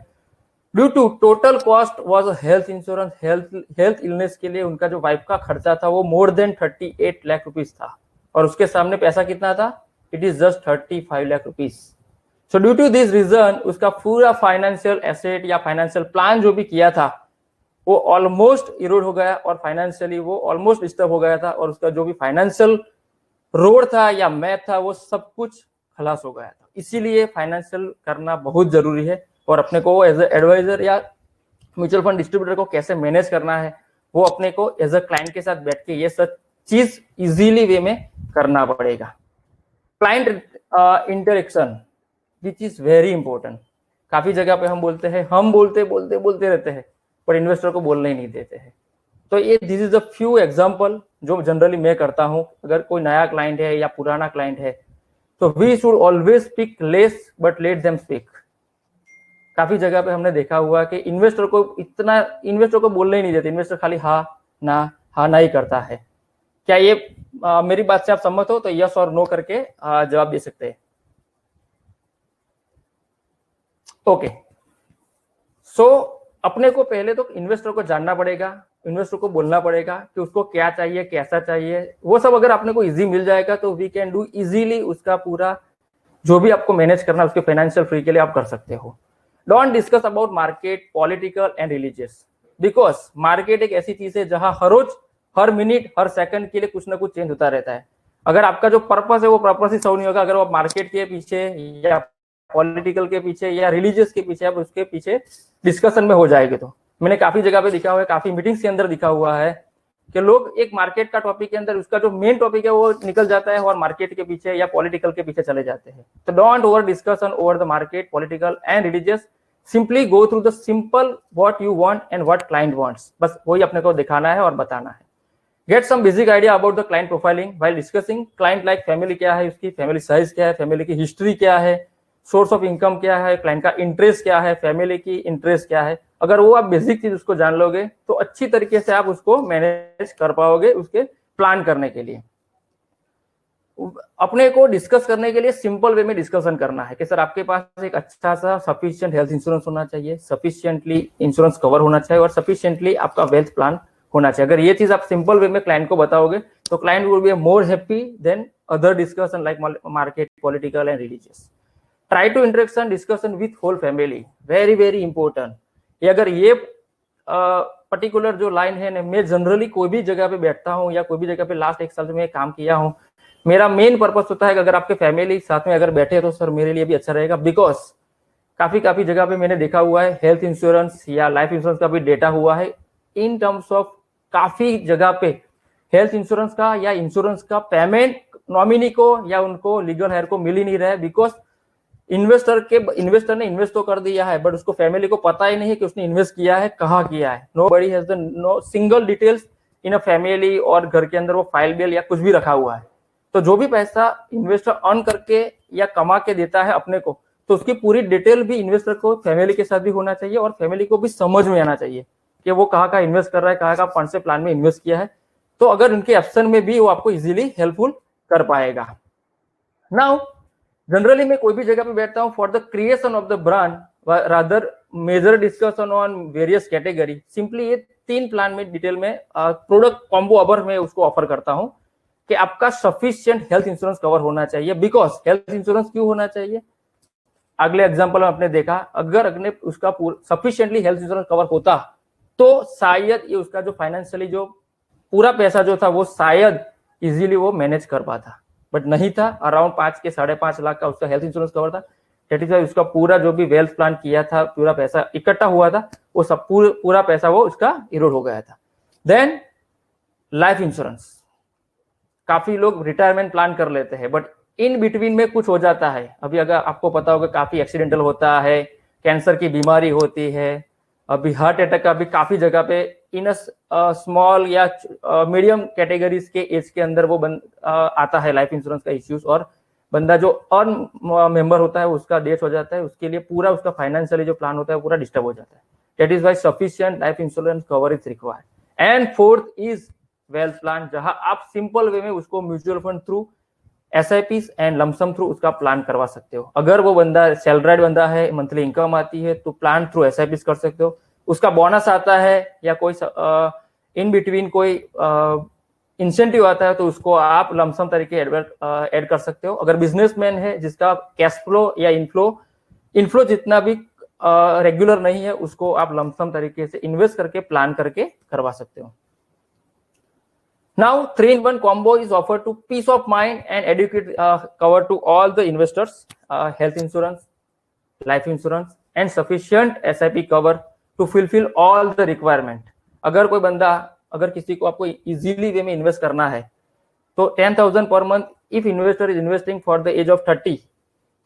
due to total cost was a health insurance, health illness के लिए उनका जो wife का खर्चा था वो more than 38 lakh rupees था, और उसके सामने पैसा कितना था, it is just 35 lakh rupees. So due to this reason उसका पूरा फाइनेंशियल एसेट या फाइनेंशियल प्लान जो भी किया था वो ऑलमोस्ट इरोड हो गया और फाइनेंशियली वो ऑलमोस्ट डिस्टर्ब हो गया था, और उसका जो भी फाइनेंशियल रोड था या मैप था वो सब कुछ खलास हो गया था। इसीलिए फाइनेंशियल करना बहुत जरूरी है, और अपने को एज ए एडवाइजर या म्यूचुअल फंड डिस्ट्रीब्यूटर को कैसे मैनेज करना है वो अपने को एज अ क्लाइंट के साथ बैठ के ये सब चीज इजीली वे में करना पड़ेगा। Client interaction which is very important. काफी जगह पे हम बोलते हैं, हम बोलते रहते हैं, पर इन्वेस्टर को बोलने ही नहीं देते हैं। तो ये this is a few example जो जनरली मैं करता हूं। अगर कोई नया क्लाइंट है या पुराना क्लाइंट है तो we should always speak less but let them speak. काफी जगह पे हमने देखा हुआ कि इन्वेस्टर को बोलने ही नहीं देते, इन्वेस्टर खाली हाँ ना ही करता है। क्या ये मेरी बात से आप सहमत हो? तो यस और नो करके जवाब दे सकते हैं। ओके, सो अपने को पहले तो इन्वेस्टर को जानना पड़ेगा, इन्वेस्टर को बोलना पड़ेगा कि उसको क्या चाहिए, कैसा चाहिए। वो सब अगर अपने को इजी मिल जाएगा तो वी कैन डू इजीली उसका पूरा जो भी आपको मैनेज करना है उसके फाइनेंशियल फ्री के लिए आप कर सकते हो। Don't discuss about market, political and religious, because market एक ऐसी चीज है जहां हर रोज, हर मिनट, हर सेकंड के लिए कुछ ना कुछ चेंज होता रहता है। अगर आपका जो पर्पस है वो पर्पस ही सही नहीं होगा, अगर आप मार्केट के पीछे या पॉलिटिकल के पीछे या रिलीजियस के पीछे आप उसके पीछे डिस्कशन में हो जाएगी। तो मैंने काफी जगह पे दिखा हुआ है, काफी मीटिंग्स के अंदर दिखा हुआ है कि लोग एक मार्केट का टॉपिक के अंदर उसका जो मेन टॉपिक है वो निकल जाता है और मार्केट के पीछे या पॉलिटिकल के पीछे चले जाते हैं। तो don't over discussion over the market, political and religious, simply go through the simple what you want and what client wants, बस वही अपने को दिखाना है और बताना है। Get some basic idea about the client profiling while discussing client, like family क्या है, उसकी फैमिली साइज क्या है, फैमिली की हिस्ट्री क्या है, सोर्स ऑफ इनकम क्या है, क्लाइंट का इंटरेस्ट क्या है, फैमिली की इंटरेस्ट क्या है। अगर वो आप बेसिक चीज उसको जान लोगे तो अच्छी तरीके से आप उसको मैनेज कर पाओगे उसके प्लान करने के लिए। अपने को डिस्कस करने के लिए सिंपल वे में डिस्कशन करना है कि सर आपके पास एक अच्छा सा सफिशिएंट हेल्थ इंश्योरेंस होना चाहिए, सफिशिएंटली इंश्योरेंस कवर होना चाहिए और सफिशिएंटली आपका वेल्थ प्लान होना चाहिए। अगर ये चीज आप सिंपल वे में क्लाइंट को बताओगे तो client will be more happy than other discussion like market, political and religious. Try to interaction discussion with whole family, very very important. अगर ये पर्टिकुलर जो लाइन है ना, मैं जनरली कोई भी जगह पे बैठता हूँ या कोई भी जगह पे लास्ट 1 साल से मैं काम किया हूँ, मेरा मेन पर्पस होता है कि अगर आपके फैमिली साथ में अगर बैठे तो सर मेरे लिए भी अच्छा रहेगा। बिकॉज काफी जगह पे मैंने देखा हुआ है हेल्थ इंश्योरेंस या लाइफ इंश्योरेंस का भी डेटा हुआ है इन टर्म्स ऑफ काफी जगह पे हेल्थ इंश्योरेंस का या इंश्योरेंस का पेमेंट नॉमिनी को या उनको लीगल हेयर को मिल ही नहीं रहा है, बिकॉज इन्वेस्टर ने इन्वेस्ट तो कर दिया है बट उसको फैमिली को पता ही नहीं है कि उसने इन्वेस्ट किया है, कहाँ किया है। Nobody has the no single details in a family, और घर के अंदर वो फाइल बिल या कुछ भी रखा हुआ है। तो जो भी पैसा इन्वेस्टर अर्न करके या कमा के देता है अपने को, तो उसकी पूरी डिटेल भी इन्वेस्टर को फैमिली के साथ भी होना चाहिए और फैमिली को भी समझ में आना चाहिए कि वो कहाँ का इन्वेस्ट कर रहा है, कहाँ का फंड से प्लान में इन्वेस्ट किया है। तो अगर उनके ऑप्शन में भी वो आपको इजीली हेल्पफुल कर पाएगा। नाउ जनरली मैं कोई भी जगह पे बैठता हूँ for the creation of the brand rather major discussion on various category. Simply ये 3 प्लान में डिटेल में प्रोडक्ट कॉम्बो अबर में उसको ऑफर करता हूँ कि आपका सफिशिएंट हेल्थ इंश्योरेंस कवर होना चाहिए। बिकॉज हेल्थ इंश्योरेंस क्यों होना चाहिए, अगले एग्जांपल में आपने देखा, अगर अपने उसका सफिशिएंटली हेल्थ इंश्योरेंस कवर होता तो शायद ये उसका जो फाइनेंशियली जो पूरा पैसा जो था वो शायद इजीली वो मैनेज कर पाता, बट नहीं था। अराउंड 5 के 5.5 लाख का उसका हेल्थ इंश्योरेंस कवर था। दैट इज उसका पूरा जो भी वेल्थ प्लान किया था, पूरा पैसा इकट्ठा हुआ था, वो सब पूरा पैसा वो उसका इरोड हो गया था। देन लाइफ इंश्योरेंस, काफी लोग रिटायरमेंट प्लान कर लेते हैं बट इन बिटवीन में कुछ हो जाता है। अभी अगर आपको पता होगा काफी एक्सीडेंटल होता है, कैंसर की बीमारी होती है, अभी हार्ट अटैक का भी काफी जगह पे इन स्मॉल या मीडियम कैटेगरीज के एज के अंदर वो आता है लाइफ इंश्योरेंस का इश्यूज, और बंदा जो अर्न मेंबर होता है उसका डेथ हो जाता है, उसके लिए पूरा उसका फाइनेंशियली जो प्लान होता है पूरा डिस्टर्ब हो जाता है। That is why sufficient life insurance cover is required. And fourth is wealth plan, जहां आप सिंपल वे में उसको mutual fund through, SIPs and lump sum through उसका प्लान करवा सकते हो। अगर वो बंदा सैलरीड बंदा है, मंथली इनकम आती है, तो प्लान थ्रू SIPs कर सकते हो। उसका बोनस आता है या कोई इन बिटवीन कोई इंसेंटिव आता है तो उसको आप लमसम तरीके ऐड कर सकते हो। अगर बिजनेसमैन है जिसका कैश फ्लो या इनफ्लो जितना भी रेगुलर नहीं है, उसको आप लमसम तरीके से इन्वेस्ट करके प्लान करके करवा सकते हो। Now 3-in-1 combo is offered to peace of mind and adequate cover to all the investors, health insurance, life insurance and sufficient SIP cover to fulfill all the requirement. अगर कोई बंदा, अगर किसी को आपको इजीली वे में इन्वेस्ट करना है तो 10,000 पर month if investor is investing for the age of 30,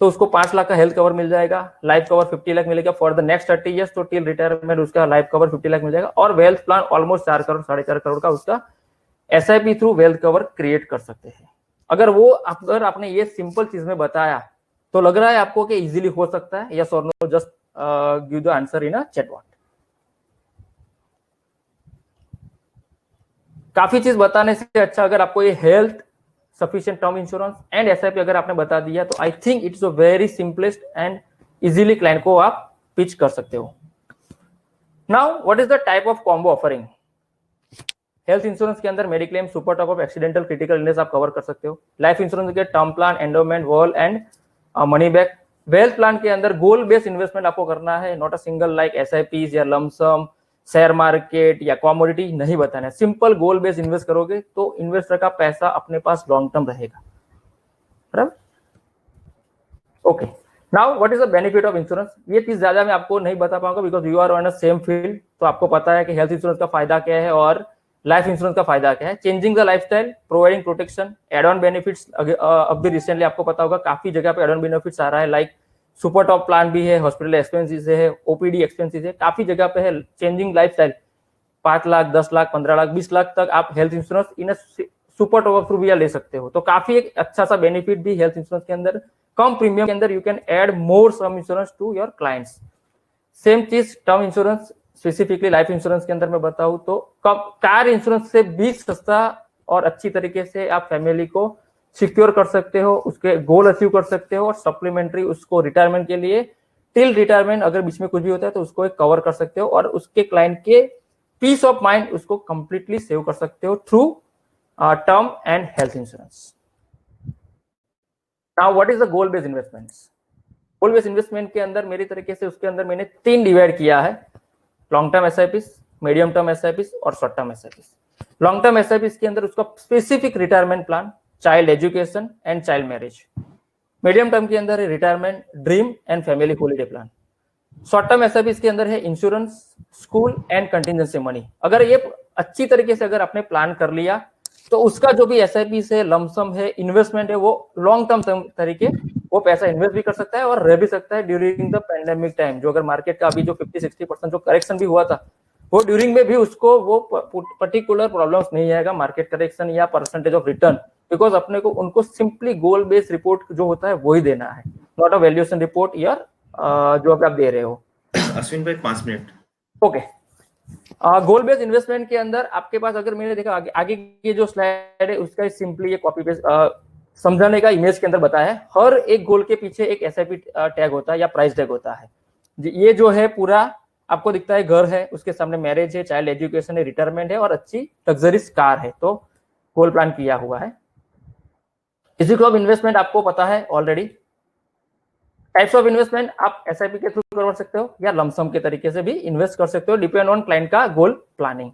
तो उसको 5 लाख का हेल्थ कवर मिल जाएगा, लाइफ कवर 50 लाख मिलेगा फॉर द नेक्स्ट 30 ईयर्स, तो टिल रिटायरमेंट उसका लाइफ कवर 50 लाख मिल जाएगा, और wealth plan almost 4 crore 4.5 crore का उसका SIP through wealth cover create कर सकते हैं। अगर आपने ये सिंपल चीज में बताया तो लग रहा है आपको कि इजीली हो सकता है, यस और no, just give the answer in a chat box. काफी चीज बताने से अच्छा अगर आपको ये health, sufficient term insurance and SIP अगर आपने बता दिया तो I think it's a very simplest and easily client को आप पिच कर सकते हो। Now what is the type of combo offering? Health insurance के अंदर mediclaim, super top up, accidental, critical illness आप कवर कर सकते हो। लाइफ इंश्योरेंस के term plan, endowment, wall and money back. Wealth plan के अंदर गोल बेस्ड इन्वेस्टमेंट आपको करना है, not a single like SIPs या लमसम, शेयर मार्केट या कॉमोडिटी नहीं बताना है। सिंपल गोल बेस्ड इन्वेस्ट करोगे तो इन्वेस्टर का पैसा अपने पास लॉन्ग टर्म रहेगा, बराबर? Okay, now what is the benefit of insurance? ये चीज ज्यादा मैं आपको नहीं बता पाऊंगा because you are on a same field, तो आपको पता है कि हेल्थ इंश्योरेंस का फायदा क्या है और लाइफ इंश्योरेंस का फायदा क्या है। Changing the lifestyle, providing protection, add on benefits. अभी रिसेंटली आपको पता होगा काफी जगह पे एड ऑन बेनिफिट्स आ रहा है, लाइक सुपर टॉप प्लान भी है, हॉस्पिटल एक्सपेंसेस है, OPD एक्सपेंसेस है, काफी जगह पे है। चेंजिंग लाइफस्टाइल, 5 लाख, 10 लाख, 15 लाख, 20 लाख तक आप हेल्थ इंश्योरेंस इन सुपर टॉप थ्रू भी ले सकते हो। तो काफी एक अच्छा सा बेनिफिट भी हेल्थ इंश्योरेंस के अंदर, कम प्रीमियम के अंदर you can add more some insurance to your clients. Same चीज term insurance, specifically life insurance के अंदर मैं बताऊं तो कार इंश्योरेंस से भी सस्ता और अच्छी तरीके से आप फैमिली को सिक्योर कर सकते हो, उसके गोल अचीव कर सकते हो, और सप्लीमेंट्री उसको रिटायरमेंट के लिए टिल रिटायरमेंट अगर बीच में कुछ भी होता है तो उसको एक कवर कर सकते हो, और उसके क्लाइंट के पीस ऑफ माइंड उसको कंप्लीटली सेव कर सकते हो through term and health insurance. Now what is the goal based investments? Goal based investment के अंदर मेरी तरीके से उसके अंदर मैंने 3 डिवाइड किया है, long term SIPs, medium term SIPs और short term SIPs। Long term SIPs के अंदर उसका specific retirement plan, child education and child marriage. Medium term के अंदर है retirement, dream and family holiday plan. Short term SIPs के अंदर है insurance, school and contingency money. अगर ये अच्छी तरीके से अगर आपने प्लान कर लिया तो उसका जो भी एसआईपी से लमसम है, इन्वेस्टमेंट है, वो लॉन्ग टर्म तरीके वो पैसा इन्वेस्ट भी कर सकता है और रह भी सकता है ड्यूरिंग द पेंडेमिक टाइम। जो अगर मार्केट का अभी जो 50-60% जो करेक्शन भी हुआ था, वो ड्यूरिंग में भी उसको वो पर्टिकुलर प्रॉब्लम्स नहीं आएगा, मार्केट करेक्शन या परसेंटेज ऑफ रिटर्न, बिकॉज अपने को उनको सिंपली गोल बेस्ड रिपोर्ट जो होता है वही देना है, नॉट अ वैल्यूएशन रिपोर्ट या जो आप दे रहे हो। अश्विन भाई 5 मिनट। ओके, गोल बेस्ड इन्वेस्टमेंट के अंदर आपके पास, अगर मैंने देखा आगे की जो स्लाइड है उसका सिंपली ये कॉपी पेस्ट समझाने का इमेज के अंदर बताया है। हर एक गोल के पीछे एक एसआईपी टैग होता है या प्राइस टैग होता है। ये जो है पूरा आपको दिखता है, घर है, उसके सामने मैरिज है, चाइल्ड एजुकेशन है, रिटायरमेंट है और अच्छी लग्जरीज कार है, तो गोल प्लान किया हुआ है। इसी को इन्वेस्टमेंट आपको पता है ऑलरेडी। टाइप्स ऑफ इन्वेस्टमेंट आप एसआईपी के थ्रू कर सकते हो या लमसम के तरीके से भी इन्वेस्ट कर सकते हो, डिपेंड ऑन क्लाइंट का goal planning.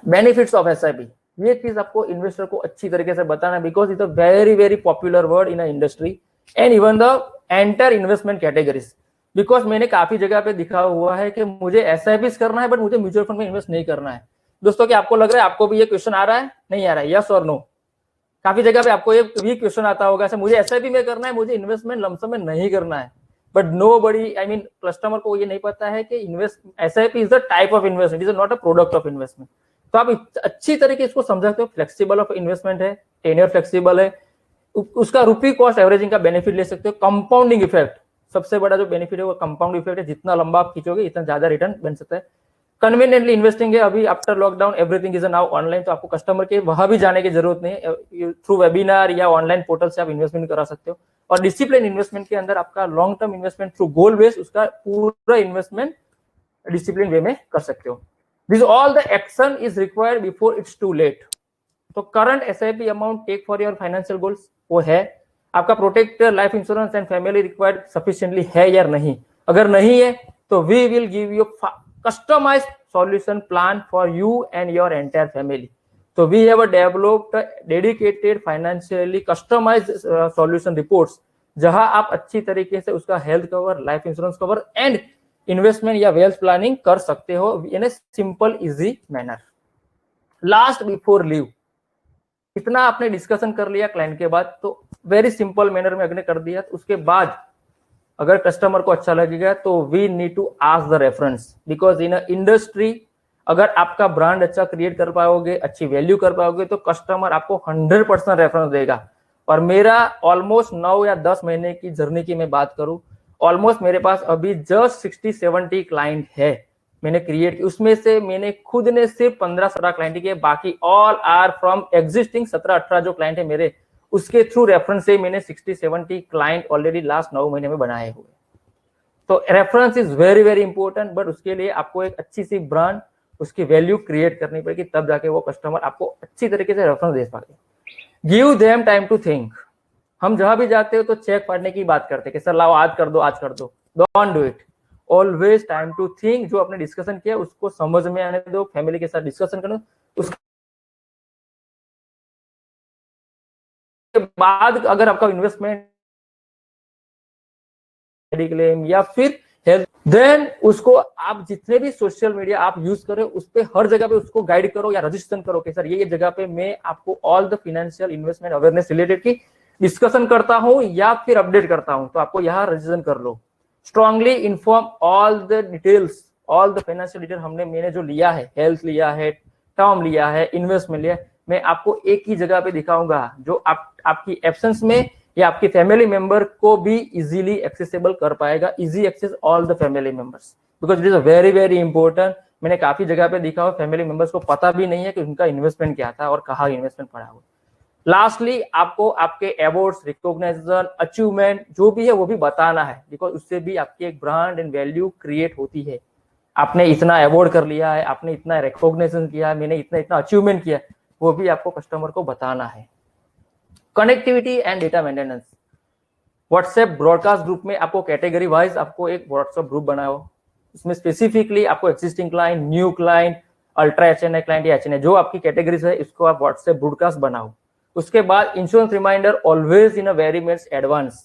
Benefits of SIP, ये चीज आपको इन्वेस्टर को अच्छी तरीके से बताना, because it's a very very popular word in a industry and even the entire investment categories. Because मैंने काफी जगह पे दिखा हुआ है कि मुझे एसआईपी करना है बट मुझे म्यूचुअल फंड में इन्वेस्ट नहीं करना है। दोस्तों, क्या आपको लग रहा है आपको भी ये क्वेश्चन आ रहा है, नहीं आ रहा है, यस और नो? काफी जगह पे आपको ये भी क्वेश्चन आता होगा, मुझे एसआईपी में करना है, मुझे इन्वेस्टमेंट लमसम में नहीं करना है। But nobody, I mean customer को ये नहीं पता है कि SIP is the type of investment, is not a product of investment. तो आप अच्छी तरीके इसको समझते हो, फ्लेक्सिबल ऑफ इन्वेस्टमेंट है, टेन्योर फ्लेक्सिबल है, उसका रुपी कॉस्ट एवरेजिंग का बेनिफिट ले सकते हो। कंपाउंडिंग इफेक्ट, सबसे बड़ा जो बेनिफिट है वो कंपाउंड इफेक्ट है, जितना लंबा आप खींचोगे इतना ज्यादा रिटर्न बन सकता है। कन्वीनियंटली इन्वेस्टिंग है, अभी after lockdown everything is now online, तो आपको कस्टमर के वहां भी जाने की जरूरत नहीं है, थ्रू वेबिनार या ऑनलाइन पोर्टल से आप इन्वेस्टमेंट करा सकते हो। और डिसिप्लिन इन्वेस्टमेंट के अंदर आपका long term investment through goal base, उसका पूरा इन्वेस्टमेंट डिसिप्लिन वे में कर सकते हो। This all the action is required before it's too late. तो current SIP amount take for your financial goals वो है, आपका protector life insurance and family required sufficiently है या नहीं। अगर नहीं है तो we will give you customized solution plan for you and your entire family. So we have developed dedicated financially customized solution reports, जहां आप अच्छी तरीके से उसका health cover, life insurance cover and investment या वेल्थ प्लानिंग कर सकते हो in a simple easy manner. Last before leave, इतना आपने डिस्कशन कर लिया क्लाइंट के बाद, तो वेरी सिंपल मैनर में अगले कर दिया। तो उसके बाद अगर कस्टमर को अच्छा लगेगा तो we need to ask the reference, because in industry अगर आपका ब्रांड अच्छा क्रिएट कर पाओगे, अच्छी वैल्यू कर पाओगे, तो कस्टमर आपको 100% रेफरेंस देगा। और मेरा ऑलमोस्ट 9 या 10 महीने की जर्नी की मैं बात करूं, ऑलमोस्ट मेरे पास अभी जस्ट 60-70 क्लाइंट है मैंने क्रिएट की, उसमें से मैंने खुद ने सिर्फ 15-17 क्लाइंट किए, बाकी ऑल आर फ्रॉम एग्जिस्टिंग 17-18 जो क्लाइंट है मेरे, उसके थ्रू रेफरेंस से मैंने 60-70 क्लाइंट ऑलरेडी लास्ट 9 महीने में बनाए हुए। तो reference is very very important, but उसके लिए आपको एक अच्छी सी ब्रांड, उसकी वैल्यू क्रिएट करनी पड़ेगी, तब जाके वो कस्टमर आपको अच्छी तरीके से रेफरेंस दे पाएंगे। Give them time to think. हम जहां भी जाते हो तो चेक पढ़ने की बात करते हैं कि सर लाओ आज कर दो, आज कर दो, don't do it. Always time to think. जो आपने डिस्कशन किया उसको समझ में आने दो, फैमिली के साथ डिस्कशन करो, उसके बाद अगर आपका इन्वेस्टमेंट क्लेम या फिर हेल्थ, देन उसको आप जितने भी सोशल मीडिया आप यूज करो उस पे हर जगह पे उसको गाइड करो या रजिस्ट्रेशन करो कि सर ये जगह पे मैं आपको all the financial investment awareness related की डिस्कशन करता हूं या फिर अपडेट करता हूं, तो आपको यहाँ रजिस्ट्रेशन कर लो। Strongly inform all the details, all the financial detail मैंने जो लिया है, हेल्थ लिया है, टर्म लिया है, इन्वेस्टमेंट लिया है, मैं आपको एक ही जगह पे दिखाऊंगा जो आपकी एब्सेंस में या आपकी फैमिली मेंबर को भी इजीली एक्सेसिबल कर पाएगा। Easy access all the family members, because it is very very important. मैंने काफी जगह पे देखा हुआ फैमिली मेंबर्स को पता भी नहीं है कि उनका इन्वेस्टमेंट क्या था और कहाँ इन्वेस्टमेंट पड़ा हुआ। लास्टली आपको आपके अवार्ड्स, रिकॉग्निशन, अचीवमेंट जो भी है वो भी बताना है, बिकॉज उससे भी आपकी एक ब्रांड एंड वैल्यू क्रिएट होती है। आपने इतना अवार्ड कर लिया है, आपने इतना रिकॉग्निशन किया, मैंने इतना अचीवमेंट किया, वो भी आपको कस्टमर को बताना है। Connectivity and data maintenance. WhatsApp broadcast group में आपको कैटेगरी वाइज आपको एक व्हाट्सएप ग्रुप बनाओ, उसमें स्पेसिफिकली आपको existing client, new client, ultra HNI client या एचएनआई जो आपकी कैटेगरीज है इसको आप व्हाट्सएप ब्रॉडकास्ट बनाओ। उसके बाद insurance reminder always in a very minutes advance,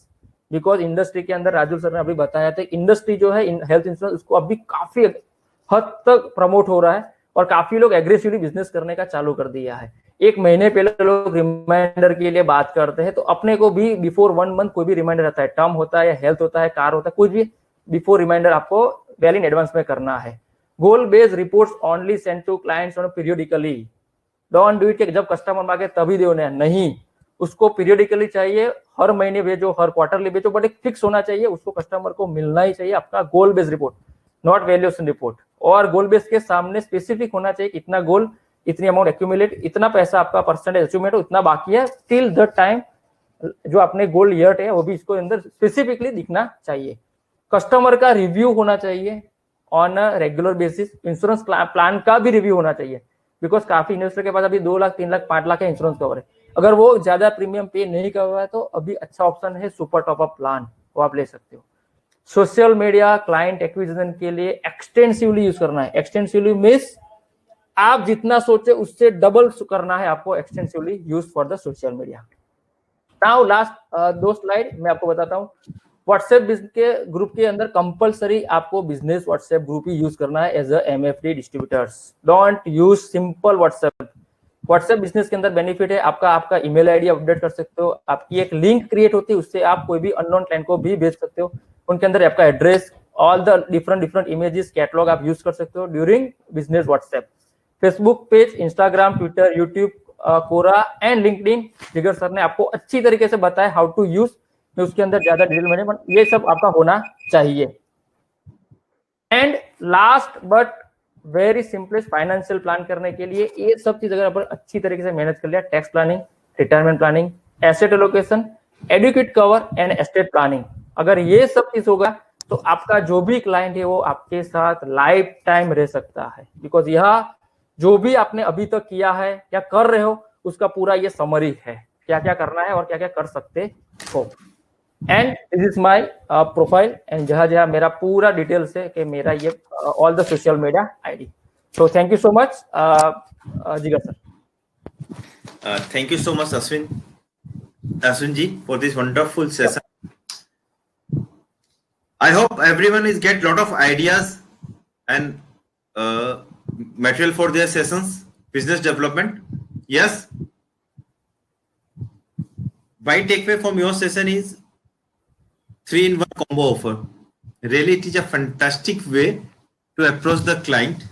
because industry के अंदर राजू सर ने अभी बताया था इंडस्ट्री जो है हेल्थ इंश्योरेंस उसको अभी काफी हद तक प्रमोट हो रहा है और काफी लोग एग्रेसिवली बिजनेस करने का चालू कर दिया है। एक महीने पहले लोग रिमाइंडर के लिए बात करते हैं, तो अपने को भी बिफोर 1 मंथ कोई भी रिमाइंडर रहता है, टर्म होता है या हेल्थ होता है, कार होता है, कुछ भी बिफोर रिमाइंडर आपको वेल इन एडवांस में करना है। Goal based reports only send to clients on periodically, don't do it कि जब कस्टमर मांगे तभी दो, नहीं, उसको पीरियडिकली चाहिए, हर महीने भेजो, हर क्वार्टरली भेजो, बट एक फिक्स होना चाहिए, उसको कस्टमर को मिलना ही चाहिए आपका गोल based report, not valuation report. और गोल बेस्ड के सामने स्पेसिफिक होना चाहिए कितना गोल, इतनी अमाउंट एक्यूमुलेट, इतना पैसा आपका परसेंटेज अचीवमेंट हो, इतना बाकी है टिल द टाइम जो आपने गोल ईयर है, वो भी इसको अंदर स्पेसिफिकली दिखना चाहिए। कस्टमर का रिव्यू होना चाहिए on a regular basis. Insurance plan का भी रिव्यू होना चाहिए, बिकॉज काफी इन्वेस्टर के पास अभी 2 लाख 3 लाख 5 लाख का इंश्योरेंस कवर है, अगर वो ज्यादा प्रीमियम पे नहीं कर रहा है तो अभी अच्छा ऑप्शन है सुपर टॉप अप प्लान, वो आप ले सकते हो। सोशल मीडिया क्लाइंट एक्विजिशन के लिए एक्सटेंसिवली यूज करना है। एक्सटेंसिवली मींस आप जितना सोचे उससे डबल करना है आपको, extensively use for the social media. Now last 2 slide मैं आपको बताता हूँ। व्हाट्सएप के ग्रुप के अंदर कंपलसरी आपको बिजनेस व्हाट्सएप ग्रुप ही यूज करना है as a MFD distributors. Don't use simple WhatsApp. WhatsApp business के अंदर बेनिफिट है आपका ईमेल आईडी अपडेट कर सकते हो, आपकी एक लिंक क्रिएट होती है, उससे आप कोई भी अननोन क्लाइंट को भी भेज सकते हो। उनके अंदर आपका address, all the different images, catalogue आप यूज कर सकते हो during business WhatsApp. Facebook page, Instagram, Twitter, YouTube, Quora and LinkedIn, Jigar sir ने आपको अच्छी तरीके से बताया हाउ टू यूज, मैं उसके अंदर ज्यादा डिटेल में नहीं, ये सब आपका होना चाहिए। And last but very simplest, financial plan करने के लिए ये सब चीज अगर आप अच्छी तरीके से मैनेज कर लिया, tax planning, retirement planning, asset allocation, adequate cover and estate planning, अगर ये सब चीज होगा तो आपका जो भी क्लाइंट है वो आपके साथ लाइफ टाइम रह सकता है। बिकॉज यह जो भी आपने अभी तक किया है या कर रहे हो उसका पूरा ये समरी है, क्या क्या करना है और क्या क्या कर सकते हो। And this is my profile, and जहां मेरा पूरा डिटेल्स है कि मेरा ये all the social media ID. So thank you so much Jigar sir. Thank you so much Ashwin ji for this wonderful session. I hope everyone is get lot of ideas and material for their sessions, business development. Yes. My takeaway from your session is 3-in-1 combo offer. Really, it is a fantastic way to approach the client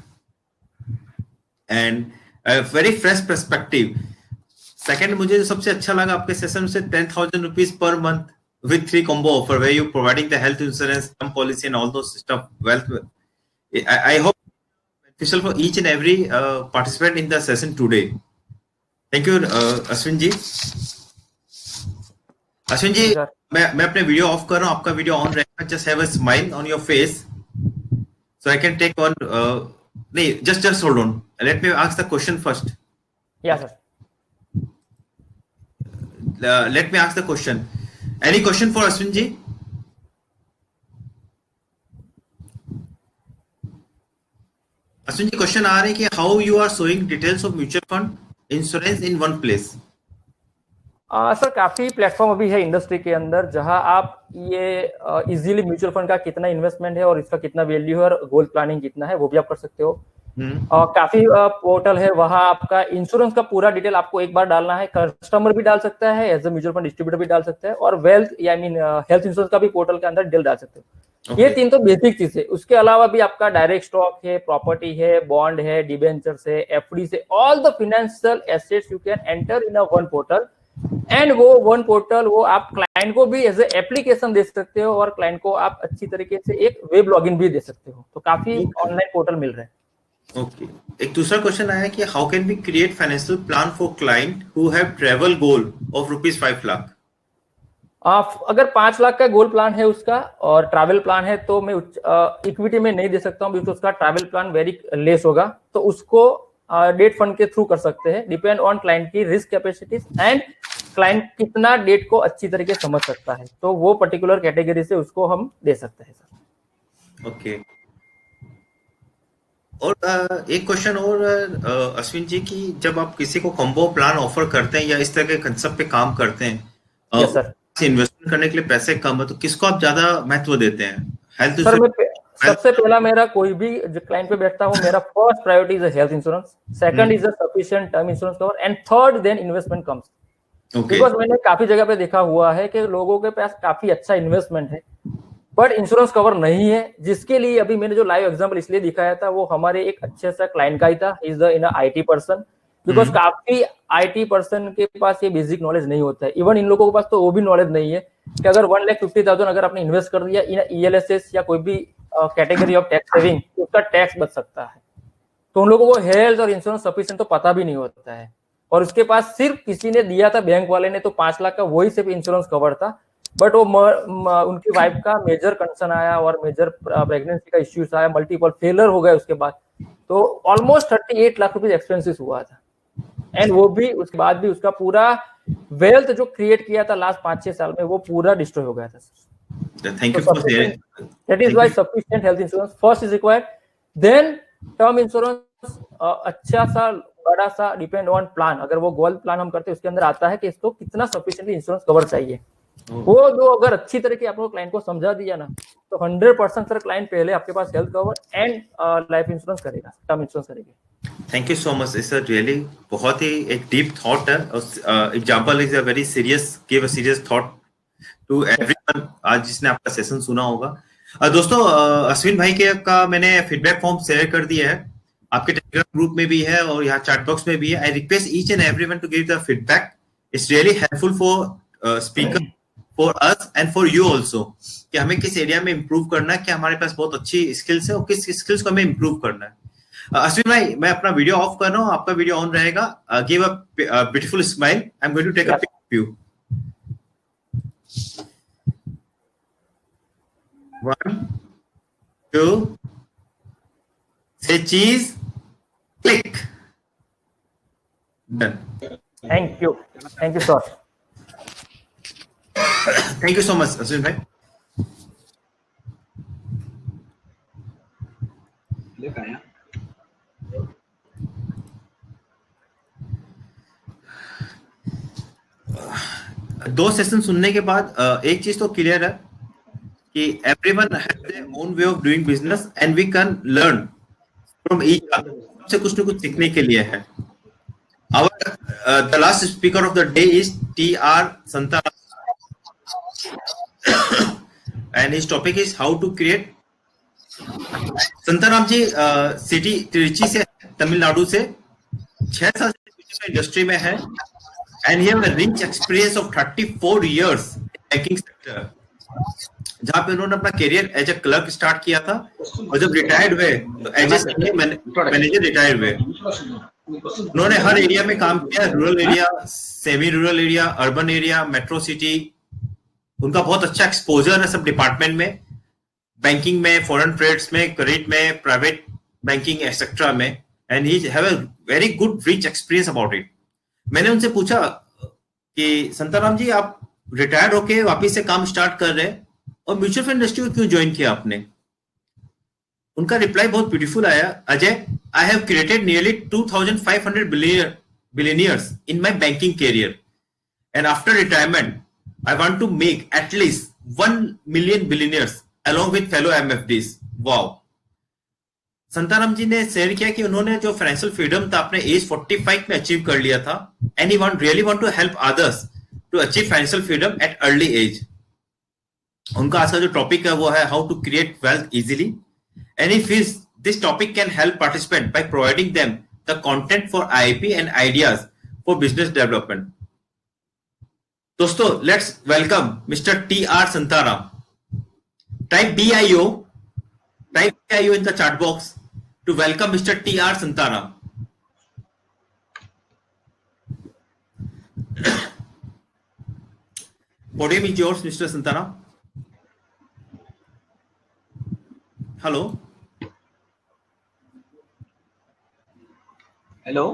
and a very fresh perspective. Second, मुझे जो सबसे अच्छा लगा आपके session से 10,000 rupees per month with 3 combo offer where you providing the health insurance, term policy and all those stuff. Wealth. I hope beneficial for each and every participant in the session today. Thank you, Ashwin ji. Ashwin जी, मैं अपने video of कर रहा हूँ, आपका video on रहेगा। Just have a smile on your face so I can take one. नहीं, just hold on, let me ask the question first. Yeah sir, let me ask the question. Any question for Ashwin ji? Ashwin ji, question आ रहे हैं कि how you are showing details of mutual fund insurance in one place. Sir काफी platform अभी है industry के अंदर जहां आप ये इजीली म्यूचुअल फंड का कितना इन्वेस्टमेंट है और इसका कितना वैल्यू है और गोल प्लानिंग कितना है वो भी आप कर सकते हो। काफी पोर्टल है, वहां आपका इंश्योरेंस का पूरा डिटेल आपको एक बार डालना है, कस्टमर भी डाल सकता है, as a mutual fund distributor भी डाल सकता है, और वेल्थ या हेल्थ इंश्योरेंस का भी पोर्टल के अंदर डिटेल डाल सकते हो। ये 3 तो बेसिक चीज है। उसके अलावा भी आपका डायरेक्ट स्टॉक है, प्रॉपर्टी है, बॉन्ड है, डिबेंचर्स है, एफडी से, all the financial assets you can enter in a one portal. And वो वन पोर्टल वो आप क्लाइंट को भी एज ए एप्लीकेशन दे सकते हो और क्लाइंट को आप अच्छी तरीके से एक वेब लॉगिन भी दे सकते हो। तो काफी ऑनलाइन पोर्टल मिल रहे हैं। ओके, एक दूसरा क्वेश्चन आया कि how can we create financial plan for client who have travel goal of ₹5 lakh? अगर 5 लाख का गोल प्लान है उसका और ट्रैवल प्लान है तो मैं इक्विटी में नहीं दे सकता हूँ, बिकॉज उसका ट्रैवल प्लान वेरी लेस होगा। तो उसको डेट फंड के थ्रू कर सकते हैं, डिपेंड ऑन क्लाइंट की रिस्क कैपेसिटीज एंड क्लाइंट कितना डेट को अच्छी तरीके से समझ सकता है, तो वो पर्टिकुलर कैटेगरी से उसको हम दे सकते हैं सर। ओके, और एक क्वेश्चन और अश्विन जी की, जब आप किसी को कॉम्बो प्लान ऑफर करते हैं या इस तरह के कंसेप्ट पे काम करते हैं, यस सर, इन्वेस्टमेंट करने के लिए पैसे कम है, तो किसको आप ज्यादा महत्व देते हैं? हेल्थ? सबसे पहला मेरा कोई भी जो क्लाइंट पे बैठता हूँ, मेरा first priority is health insurance, second is sufficient term insurance cover and third then investment comes. Because मैंने काफी जगह पे देखा हुआ है कि लोगों के पास काफी अच्छा इन्वेस्टमेंट है बट इंश्योरेंस कवर नहीं है, जिसके लिए अभी मैंने जो लाइव एग्जांपल इसलिए दिखाया था वो हमारे एक अच्छे सा क्लाइंट का ही था, is the in IT person. Because काफी आईटी पर्सन के पास ये बेसिक नॉलेज नहीं होता है, इवन इन लोगों के पास तो वो भी नॉलेज नहीं है कि अगर 1,50,000 अगर आपने इन्वेस्ट कर दिया इन ईएलएसएस या कोई भी कैटेगरी ऑफ टैक्स सेविंग, उसका टैक्स बच सकता है। तो उन लोगों को हेल्थ और इंश्योरेंस सफिशिएंट तो पता भी नहीं होता है, और उसके पास सिर्फ किसी ने दिया था बैंक वाले ने तो 5 लाख का, वही सिर्फ इंश्योरेंस कवर था। बट वो उनकी वाइफ का मेजर कंसर्न आया और मेजर प्रेगनेंसी का इश्यूज आया, मल्टीपल फेलर हो गए उसके बाद, तो ऑलमोस्ट 38 लाख रुपए एक्सपेंसिस हुआ था। एंड वो भी उसके बाद भी उसका पूरा वेल्थ जो क्रिएट किया था लास्ट 5-6 साल में वो पूरा डिस्ट्रॉय हो गया था। Thank you for sharing. That is why sufficient health insurance first is required, then term insurance अच्छा सा बड़ा सा डिपेंड ऑन प्लान। अगर वो गोल्ड प्लान हम करते हैं उसके अंदर आता है कि इसको कितना सफिशिएंटली इंश्योरेंस कवर चाहिए, वो जो अगर अच्छी तरह के आपको क्लाइंट को समझा दिया ना तो 100% सर क्लाइंट पहले आपके पास health cover and life insurance करेगा, टर्म इंश्योरेंस करेगा। Thank you so much, it's really बहुत ही एक डीप थॉट है। Example is a very serious, give a serious thought to everyone आज जिसने आपका सेशन सुना होगा। दोस्तों अश्विन भाई के का मैंने फीडबैक फॉर्म शेयर कर दिया है, आपके टेलीग्राम ग्रुप में भी है और यहाँ चैट बॉक्स में भी है। I request each and everyone to give the feedback, it's really helpful for speaker, for us and for you also, कि हमें किस एरिया में इंप्रूव करना है, कि हमारे पास बहुत अच्छी स्किल्स है और किस स्किल्स को हमें इंप्रूव करना है। अश्विन भाई मैं अपना वीडियो ऑफ कर रहा हूँ, आपका वीडियो ऑन रहेगा। Give a beautiful smile, I am going to take a pic of you. 1 2 say cheese, click, done. Thank you sir. Thank you so much Ashwin भाई। दो सेशन सुनने के बाद एक चीज तो क्लियर है कि everyone has their own way of doing business and we can learn from each other, सबसे कुछ न कुछ सीखने के लिए है। The last speaker of the day is TR Santaram and his topic is how to create. Santaram ji city Trichy से, तमिलनाडु से 6 साल से इंडस्ट्री में है and he have a rich experience of 34 years in banking sector, जहाँ पे उन्होंने अपना career as a clerk start किया था और जब रिटायर्ड हुए तो as a senior manager retired हुए। उन्होंने हर एरिया में काम किया, rural area, semi rural area, urban area, metro city. उनका बहुत अच्छा एक्सपोजर है सब डिपार्टमेंट में, बैंकिंग में, फॉरेन ट्रेड्स में, क्रेडिट में, प्राइवेट बैंकिंग एक्सेट्रा में, and he have a very good rich experience about it. मैंने उनसे पूछा कि संताराम जी आप रिटायर्ड होके वापस से काम स्टार्ट कर रहे हैं और म्यूचुअल फंड इंडस्ट्री को क्यों ज्वाइन किया आपने? उनका रिप्लाई बहुत ब्यूटीफुल आया, Ajay, I have created nearly 2500 billionaires in my banking career and after retirement I want to make at least 1 million billionaires along with fellow MFDs. Wow. Santaram ji ने शेयर किया कि उन्होंने जो फाइनेंशियल फ्रीडम था अपने एज 45 में अचीव कर लिया था and he really want to help others to achieve financial freedom at early age. उनका आज का जो टॉपिक है वो है how to create wealth easily and he feels this topic can help participant by providing them the content for IP and ideas for business development. दोस्तों let's welcome mister TR Santaram. Type BIO in the chat box to welcome Mr. TR Santaram. Podium is yours, Mr. Santaram. Hello. Hello.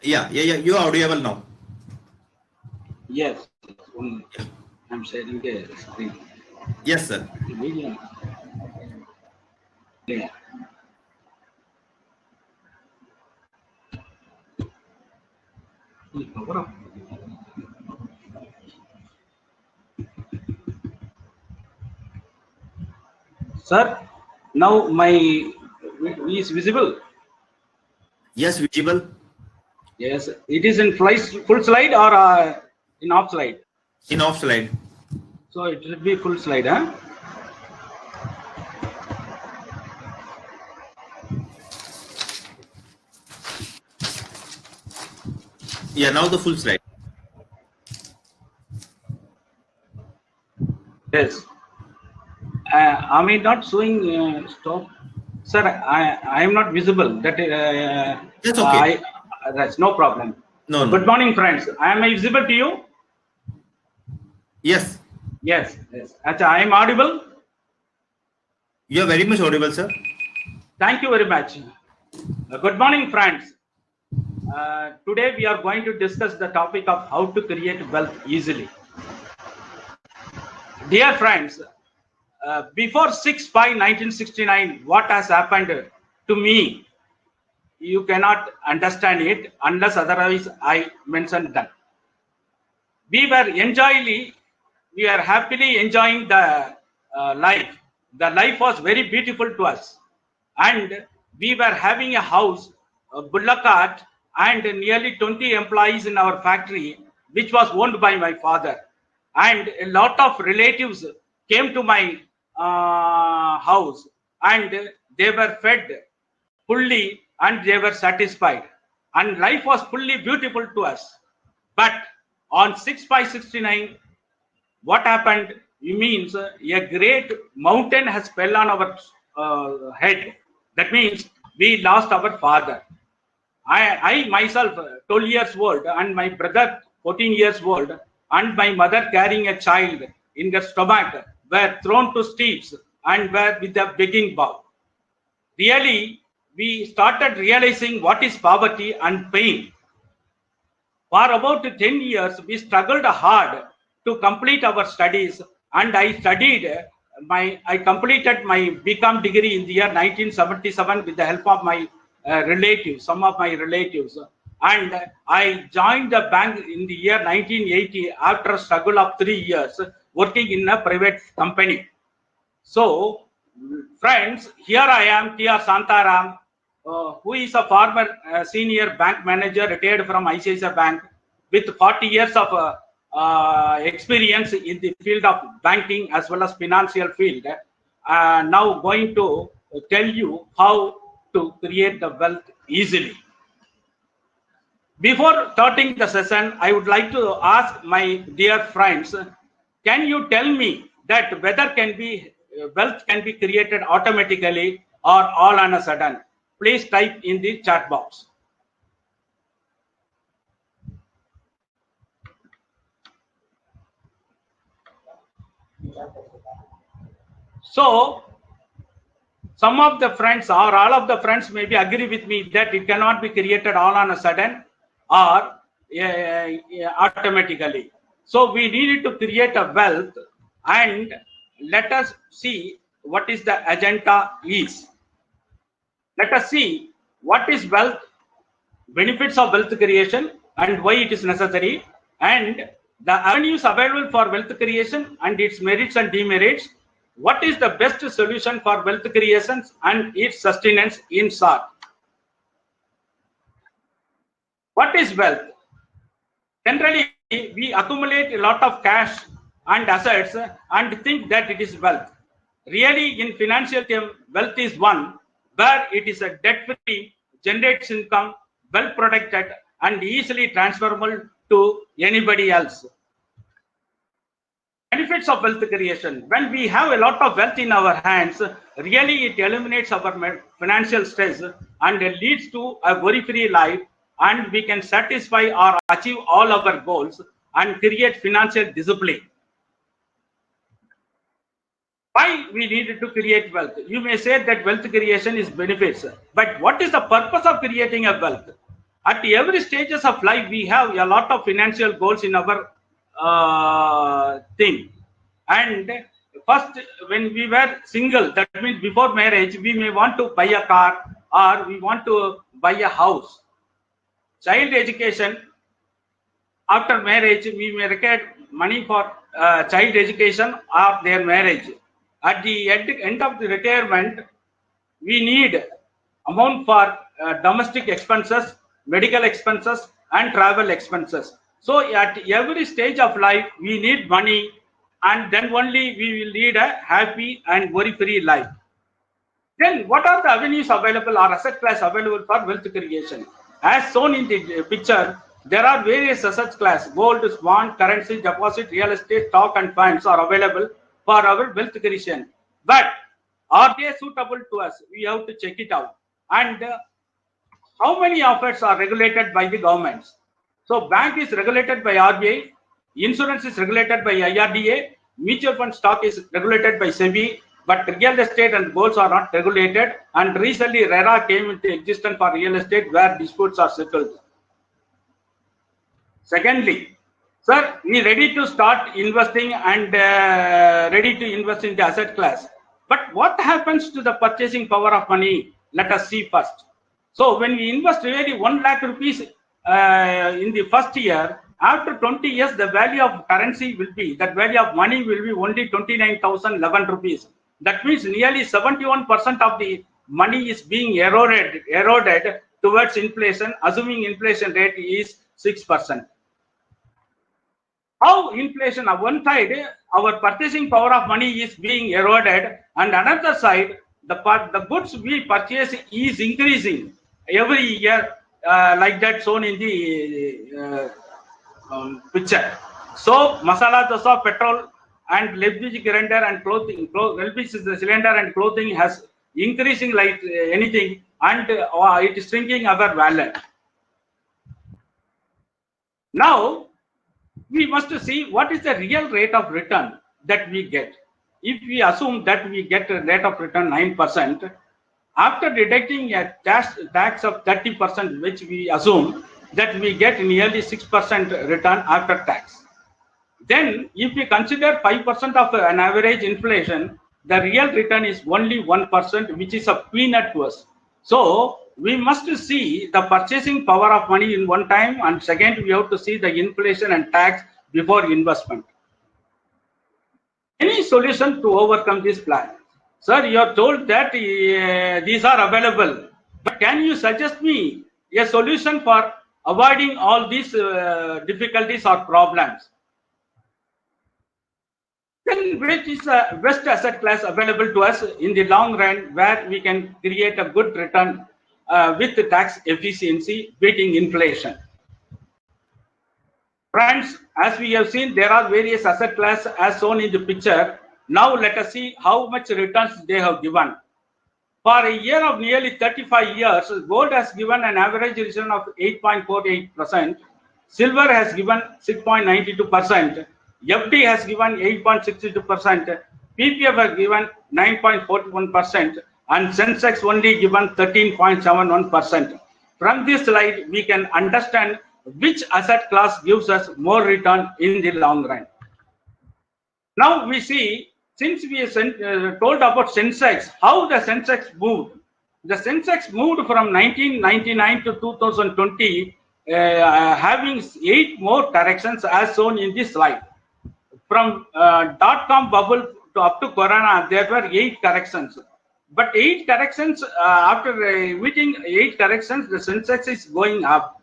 Yeah. You are audible now. Yes. I'm sharing the screen. Yes, sir. Yeah. Sir, Now my is visible. Yes, visible. Yes, it is in full slide or in off slide. In off slide. So it should be full slide, huh? Yeah, now the full slide. Yes. Am I not showing stop? Sir, I am not visible. That That's okay. That's no problem. No, no. Good morning, friends. Am I visible to you? Yes. Yes. Yes. Acha, I am audible. You are very much audible, sir. Thank you very much. Good morning, friends. Today we are going to discuss the topic of how to create wealth easily. Dear friends, before 6/5/1969, what has happened to me, you cannot understand it unless otherwise I mentioned that. We were happily enjoying the life. The life was very beautiful to us, and we were having a house, a bullock cart, and nearly 20 employees in our factory, which was owned by my father. And a lot of relatives came to my house, and they were fed fully, and they were satisfied, and life was fully beautiful to us. But on 6/5/69, what happened? It means a great mountain has fell on our head. That means we lost our father. I myself, 12 years old, and my brother, 14 years old, and my mother carrying a child in their stomach, were thrown to streets and were with a begging bow. Really, we started realizing what is poverty and pain. For about 10 years, we struggled hard to complete our studies, and I completed my BCom degree in the year 1977 with the help of my relatives, some of my relatives. And I joined the bank in the year 1980 after a struggle of 3 years working in a private company. So, friends, here I am, T.R. Santaram, who is a former senior bank manager retired from ICICI Bank with 40 years of experience in the field of banking as well as financial field. Now going to tell you how to create the wealth easily. Before starting the session, I would like to ask my dear friends, can you tell me that wealth can be created automatically or all on a sudden? Please type in the chat box. So, some of the friends or all of the friends maybe agree with me that it cannot be created all on a sudden or automatically. So we needed to create a wealth, and let us see what is the agenda is. Let us see what is wealth, benefits of wealth creation and why it is necessary, and the avenues available for wealth creation and its merits and demerits. What is the best solution for wealth creation and its sustenance in short? What is wealth? Generally, we accumulate a lot of cash and assets and think that it is wealth. Really, in financial terms, wealth is one where it is a debt-free, generates income, well protected, and easily transferable to anybody else. Benefits of wealth creation. When we have a lot of wealth in our hands, really it eliminates our financial stress and leads to a worry-free life, and we can satisfy or achieve all our goals and create financial discipline. Why we needed to create wealth? You may say that wealth creation is benefits, but what is the purpose of creating a wealth? At every stages of life, we have a lot of financial goals in our thing. And first, when we were single, that means before marriage, we may want to buy a car or we want to buy a house. Child education. After marriage, we may require money for child education or their marriage. At the end of the retirement, we need amount for domestic expenses, medical expenses, and travel expenses. So at every stage of life, we need money, and then only we will lead a happy and worry-free life. Then what are the avenues available or asset class available for wealth creation? As shown in the picture, there are various asset class: gold, bond, currency, deposit, real estate, stock, and funds are available for our wealth creation. But are they suitable to us? We have to check it out. And how many of us are regulated by the governments? So bank is regulated by RBI, insurance is regulated by IRDA, mutual fund stock is regulated by SEBI, but real estate and golds are not regulated. And recently RERA came into existence for real estate where disputes are settled. Secondly, sir, we ready to start investing and ready to invest in the asset class. But what happens to the purchasing power of money? Let us see first. So when we invest really 1 lakh rupees in the first year, after 20 years, the value of currency will be, that value of money will be only 29,011 rupees. That means nearly 71% of the money is being eroded towards inflation, assuming inflation rate is 6%. How inflation, on one side, our purchasing power of money is being eroded, and another side, the goods we purchase is increasing every year, like that shown in the picture. So masala dosa, petrol, and LPG grinder and clothing, LPG cylinder and clothing has increasing like anything, and it is shrinking our wallet. Now we must see what is the real rate of return that we get. If we assume that we get a rate of return 9%, after deducting a tax of 30%, which we assume that we get nearly 6% return after tax. Then if we consider 5% of an average inflation, the real return is only 1%, which is a peanut to us. So we must see the purchasing power of money in one time, and second, we have to see the inflation and tax before investment. Any solution to overcome this plan? Sir, you are told that these are available, but can you suggest me a solution for avoiding all these difficulties or problems? Then which is the best asset class available to us in the long run, where we can create a good return with the tax efficiency beating inflation? Friends, as we have seen, there are various asset classes as shown in the picture. Now let us see how much returns they have given. For a year of nearly 35 years, gold has given an average return of 8.48%. Silver has given 6.92%. FD has given 8.62%. PPF has given 9.41%. And Sensex only given 13.71%. From this slide, we can understand which asset class gives us more return in the long run. Now we see, since we told about Sensex, how the Sensex moved. The Sensex moved from 1999 to 2020, having 8 more corrections as shown in this slide. From dot-com bubble to up to Corona, there were 8 corrections. But 8 corrections, after meeting 8 corrections, the Sensex is going up.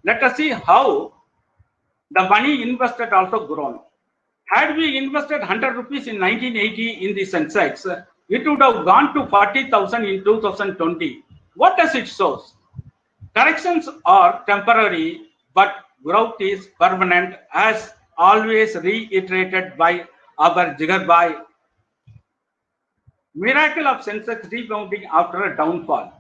Let us see how the money invested also grown. Had we invested 100 rupees in 1980 in the Sensex, it would have gone to 40,000 in 2020. What does it show? Corrections are temporary, but growth is permanent, as always reiterated by our Jigar Bhai. Miracle of Sensex rebounding after a downfall.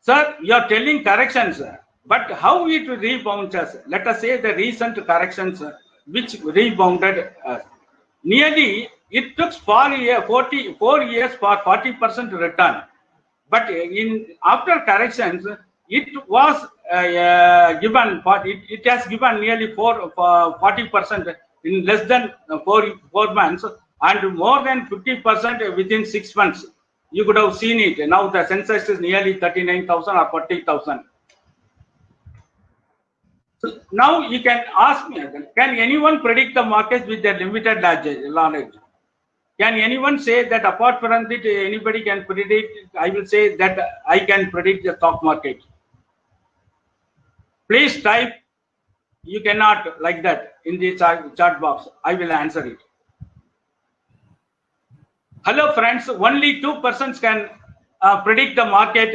Sir, you are telling corrections, but how it rebounds us? Let us say the recent corrections which rebounded us. Nearly, it took 4 years for 40% return. But after corrections, it was given, it has given nearly 40% in less than 4 months, and more than 50% within 6 months. You could have seen it. Now the Sensex is nearly 39,000 or 40,000. So now you can ask me, can anyone predict the markets with their limited knowledge? Can anyone say that apart from it, anybody can predict? I will say that I can predict the stock market. Please type. You cannot like that in the chat box. I will answer it. Hello, friends. Only 2% can predict the market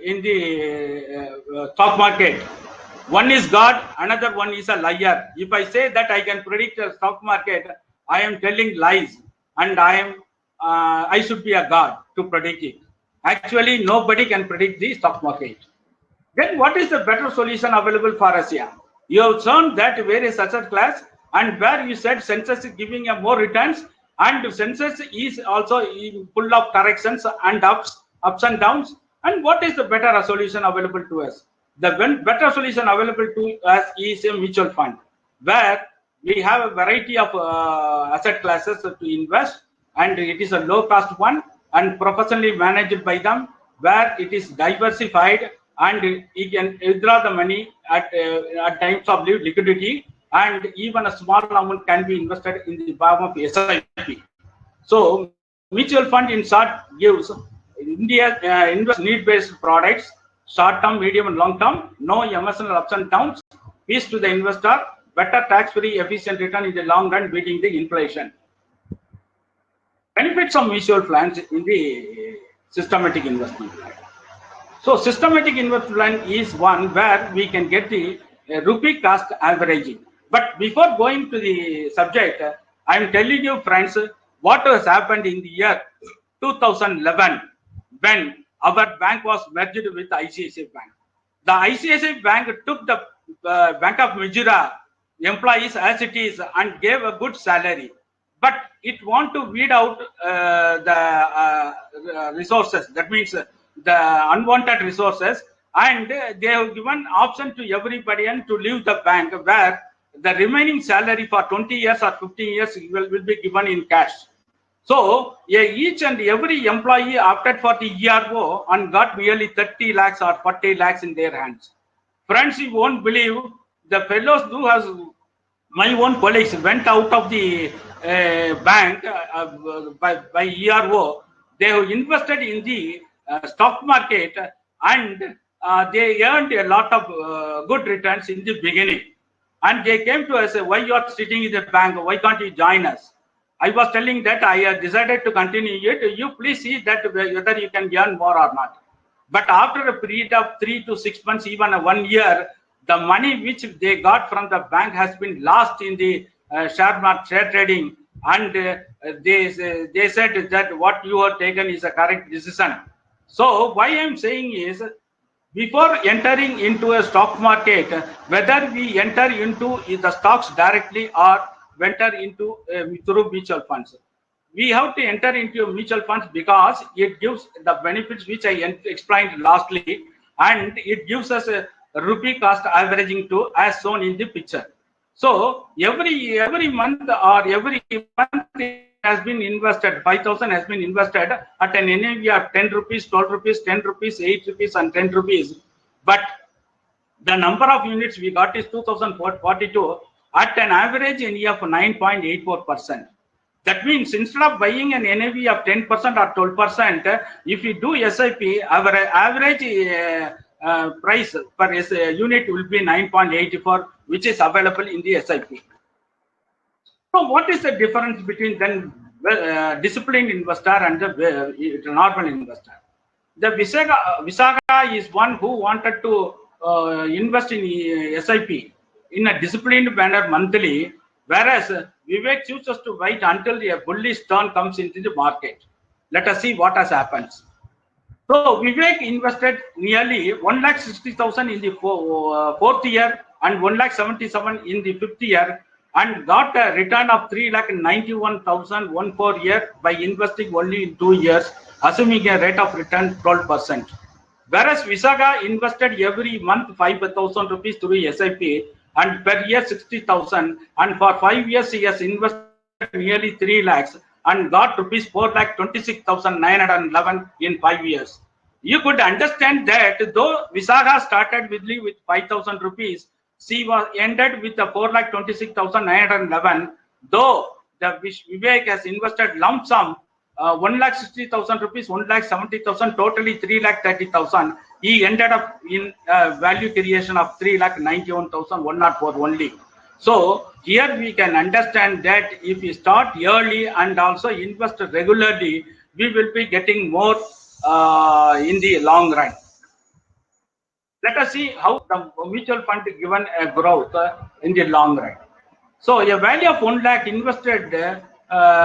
in the stock market. One is God, another one is a liar. If I say that I can predict the stock market, I am telling lies, and I should be a God to predict it. Actually, nobody can predict the stock market. Then what is the better solution available for us here? You have shown that various asset class, and where you said Sensex is giving a more returns, and Sensex is also full of corrections and ups and downs. And what is the better solution available to us? The better solution available to us is a mutual fund, where we have a variety of asset classes to invest, and it is a low cost one and professionally managed by them, where it is diversified, and you can withdraw the money at times of liquidity, and even a small amount can be invested in the form of SIP. So mutual fund in short gives India invest need-based products, short-term, medium, and long-term, no emotional ups and downs, peace to the investor, better tax-free, efficient return in the long run, beating the inflation. Benefits of mutual funds in the systematic investment plan. So systematic investment plan is one where we can get the rupee cost averaging. But before going to the subject, I am telling you, friends, what has happened in the year 2011 when our bank was merged with ICICI Bank. The ICICI Bank took the Bank of Mizora employees as it is and gave a good salary, but it want to weed out the resources. That means the unwanted resources, and they have given option to everybody and to leave the bank, where the remaining salary for 20 years or 15 years will be given in cash. So each and every employee opted for the ERO and got nearly 30 lakhs or 40 lakhs in their hands. Friends, you won't believe, the fellows who has, my own colleagues went out of the bank by ERO. They have invested in the stock market, and they earned a lot of good returns in the beginning. And they came to us, why you are sitting in the bank? Why can't you join us? I was telling that I decided to continue it. You please see that whether you can earn more or not. But after a period of 3 to 6 months, even 1 year, the money which they got from the bank has been lost in the share trading, and they said that what you have taken is a correct decision. So why I am saying is, before entering into a stock market, whether we enter into the stocks directly or enter into through mutual funds, we have to enter into mutual funds because it gives the benefits which I explained lastly, and it gives us a rupee cost averaging to as shown in the picture. So every month or every month has been invested, 5,000 has been invested at an NAV of 10 rupees, 12 rupees, 10 rupees, 8 rupees, and 10 rupees. But the number of units we got is 2,042 at an average NAV of 9.84%. That means instead of buying an NAV of 10% or 12%, if you do SIP, our average price per unit will be 9.84, which is available in the SIP. So what is the difference between then disciplined investor and the normal investor? The Visaga is one who wanted to invest in SIP in a disciplined manner monthly, whereas Vivek chooses to wait until a bullish turn comes into the market. Let us see what has happened. So Vivek invested nearly 1,60,000 in the fourth year and 1,77,000 in the fifth year, and got a return of 3,91,000 1 year by investing only in 2 years, assuming a rate of return 12%. Whereas Visaga invested every month 5,000 rupees through SIP, and per year 60,000, and for 5 years he has invested nearly 3 lakhs and got rupees 4,26,911 in 5 years. You could understand that though Visaga started with 5,000 rupees, she was ended with the 4,26,911. Though which Vivek has invested lump sum 1,60,000 rupees, 1,70,000, totally 3,30,000. He ended up in value creation of 3,91,104 only. So here we can understand that if we start early and also invest regularly, we will be getting more in the long run. Let us see how the mutual fund given a growth in the long run. So a value of 1 lakh invested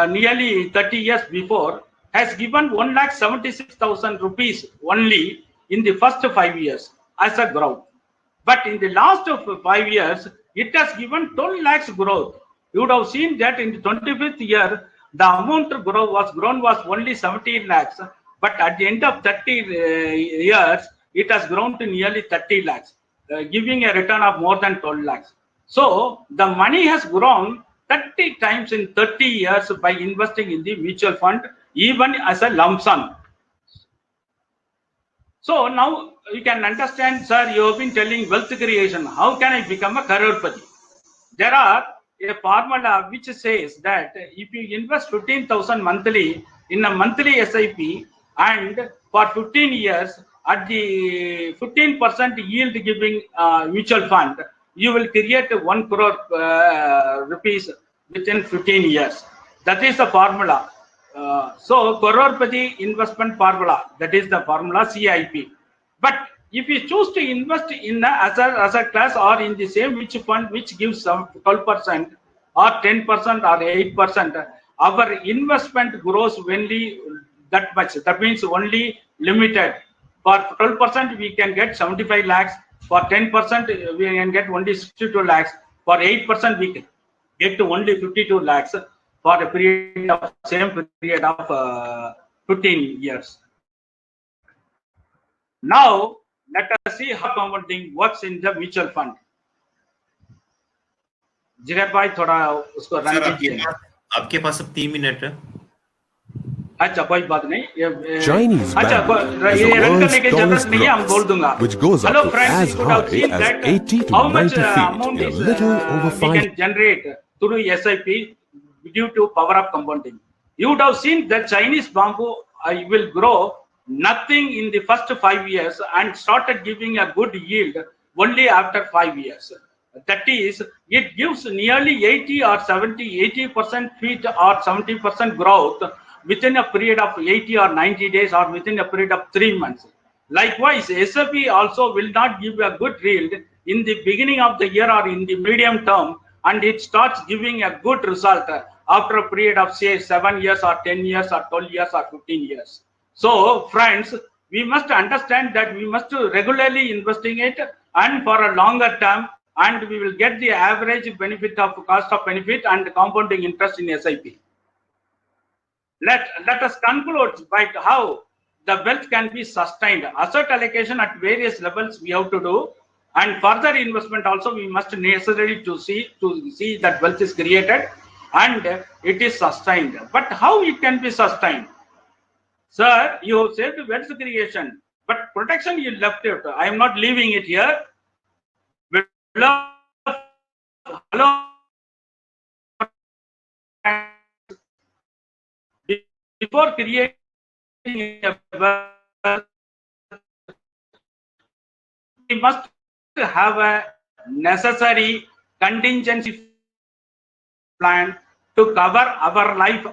nearly 30 years before has given 1,76,000 rupees only in the first 5 years as a growth. But in the last 5 years, it has given 12 lakhs growth. You would have seen that in the 25th year, the amount grown was only 17 lakhs. But at the end of 30 years, it has grown to nearly 30 lakhs, giving a return of more than 12 lakhs. So the money has grown 30 times in 30 years by investing in the mutual fund, even as a lump sum. So now you can understand, sir, you have been telling wealth creation. How can I become a crorepati? There are a formula which says that if you invest 15,000 monthly in a monthly SIP and for 15 years at the 15% yield giving mutual fund, you will create 1 crore rupees within 15 years. That is the formula. So crorepati investment formula, that is the formula CIP. But if you choose to invest in the asset class or in the same mutual fund which gives some 12% or 10% or 8%, our investment grows only that much. That means only limited. For 12% we can get 75 lakhs. For 10% we can get only 62 lakhs. For 8% we can get to only 52 lakhs for a period of same period of 15 years. Now let us see how compounding works in the mutual fund. जिगर भाई थोड़ा उसको run कीजिए. आपके पास अब 3 minute है. अच्छा कोई बात नहीं. Chinese bamboo is the world's tallest grass, which goes up to as high as 80 to 90 feet in a little over 5. We can generate through SIP due to power of compounding. You would have seen that Chinese bamboo will grow nothing in the first 5 years and started giving a good yield only after 5 years. That is, it gives nearly 80 or 80% feet or 70% growth within a period of 80 or 90 days or within a period of 3 months. Likewise, SIP also will not give a good yield in the beginning of the year or in the medium term, and it starts giving a good result after a period of say 7 years or 10 years or 12 years or 15 years. So friends, we must understand that we must regularly investing it and for a longer term, and we will get the average benefit of cost of benefit and compounding interest in SIP. Let us conclude by how the wealth can be sustained. Asset allocation at various levels we have to do, and further investment also we must necessarily to see that wealth is created and it is sustained. But how it can be sustained? Sir, you have said wealth creation, but protection you left it. I am not leaving it here. Hello. Before creating a wealth, we must have a necessary contingency plan to cover our life,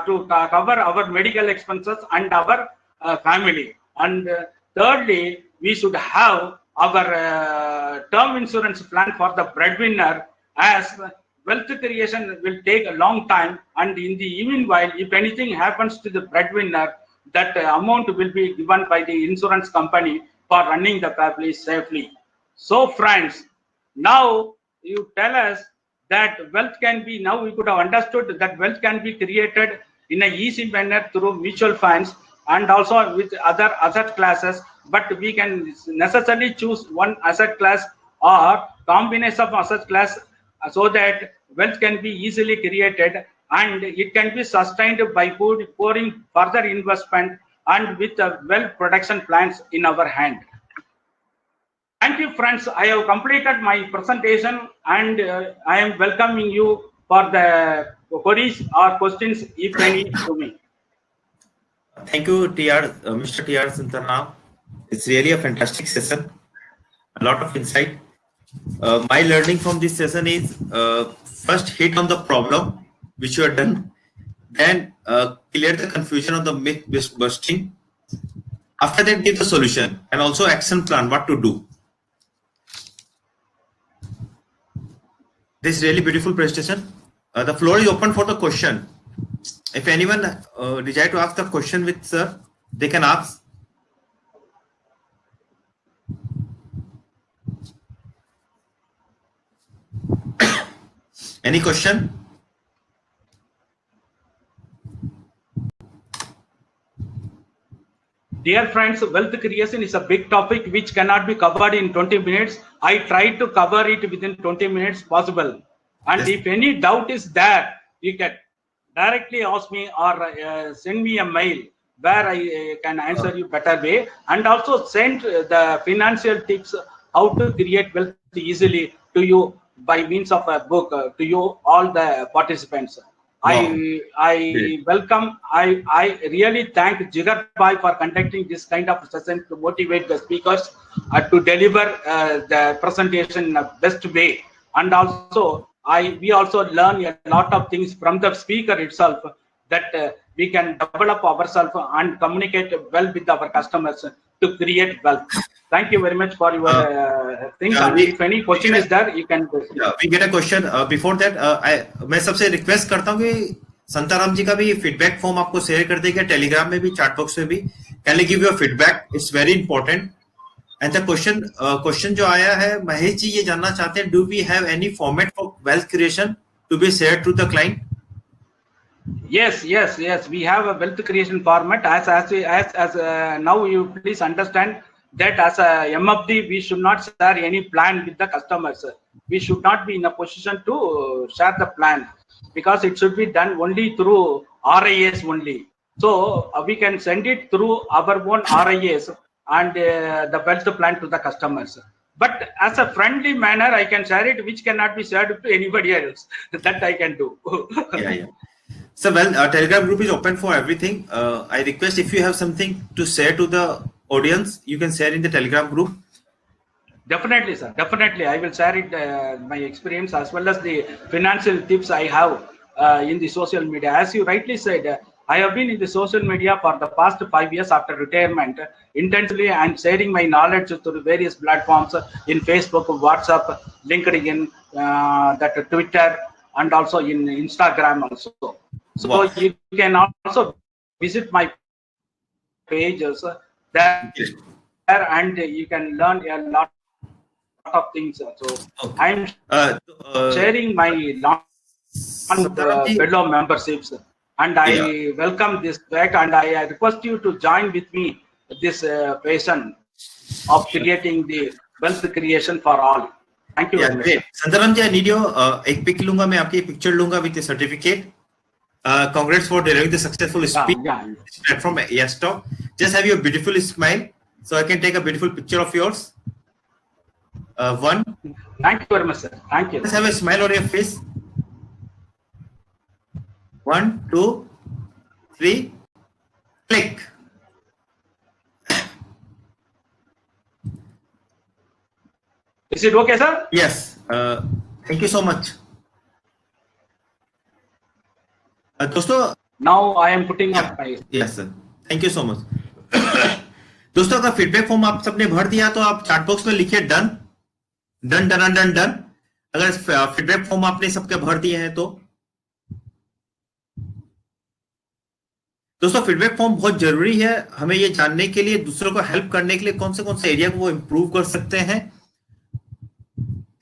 to cover our medical expenses and our family. And thirdly, we should have our term insurance plan for the breadwinner, as wealth creation will take a long time, and in the meanwhile, if anything happens to the breadwinner, that amount will be given by the insurance company for running the family safely. So friends, now you tell us that wealth can be, now we could have understood that wealth can be created in an easy manner through mutual funds and also with other asset classes, but we can necessarily choose one asset class or combination of asset class so that wealth can be easily created and it can be sustained by pouring further investment and with wealth protection plans in our hand. Thank you, friends. I have completed my presentation and I am welcoming you for the queries or questions, if any, to me. Thank you, Mr. TR Santana. It's really a fantastic session. A lot of insight. My learning from this session is first hit on the problem which you have done, then clear the confusion of the myth busting. After that, give the solution and also action plan what to do. This really beautiful presentation. The floor is open for the question. If anyone desire to ask the question with sir, they can ask. Any question? Dear friends, wealth creation is a big topic which cannot be covered in 20 minutes. I tried to cover it within 20 minutes possible. And Yes. if any doubt is there, you can directly ask me or send me a mail where I can answer you better way. And also send the financial tips how to create wealth easily to you by means of a book to you all the participants. I welcome. I really thank Jigar Bhai for conducting this kind of session to motivate the speakers to deliver the presentation in the best way. And also, we also learn a lot of things from the speaker itself that we can develop ourselves and communicate well with our customers to create wealth. Thank you very much for your thing. If any question is there, you can go. We get a question. Before that, मैं सबसे request करता हूँ कि संताराम जी का भी feedback form आपको share कर देगा टेलीग्राम में भी, चैट बॉक्स में भी. Can you give your feedback? It's very important. And the question जो आया है, महेश जी ये जानना चाहते हैं, do we have any format for wealth creation to be share to the client? Yes. We have a wealth creation format. As now you please understand that as a MFD, we should not share any plan with the customers. We should not be in a position to share the plan because it should be done only through RIAs only. So we can send it through our own RIAs and the wealth plan to the customers. But as a friendly manner, I can share it, which cannot be shared to anybody else. That I can do. Yeah. So, well, our Telegram group is open for everything. I request if you have something to share to the audience, you can share in the Telegram group. Definitely, sir. Definitely. I will share it, my experience as well as the financial tips I have in the social media. As you rightly said, I have been in the social media for the past 5 years after retirement. Intensely, I am sharing my knowledge through various platforms in Facebook, WhatsApp, LinkedIn, that Twitter, and also in Instagram also. So wow. You can also visit my pages there, and you can learn a lot of things. So okay. I'm sharing my fellow memberships, and I welcome this back, and I request you to join with me this passion of creating the wealth creation for all. Thank you very much. Santaram ji, I need your एक pic लूंगा मैं, आपकी picture लूंगा with the certificate. Congrats for delivering the successful speech platform YesTalk. Just have your beautiful smile, so I can take a beautiful picture of yours. One. Thank you very much, sir. Thank you. Just have a smile on your face. 1, 2, 3. Click. Is it okay, sir? Yes. Thank you so much. दोस्तों, now I am putting up my. Yes sir. Thank you so much. दोस्तों, अगर feedback form आप सबने भर दिया तो आप chat box में लिखिए डन. अगर फीडबैक फॉर्म आपने सबके भर दिए हैं तो दोस्तों, फीडबैक फॉर्म बहुत जरूरी है हमें ये जानने के लिए, दूसरों को हेल्प करने के लिए कौन से एरिया को वो इंप्रूव कर सकते हैं.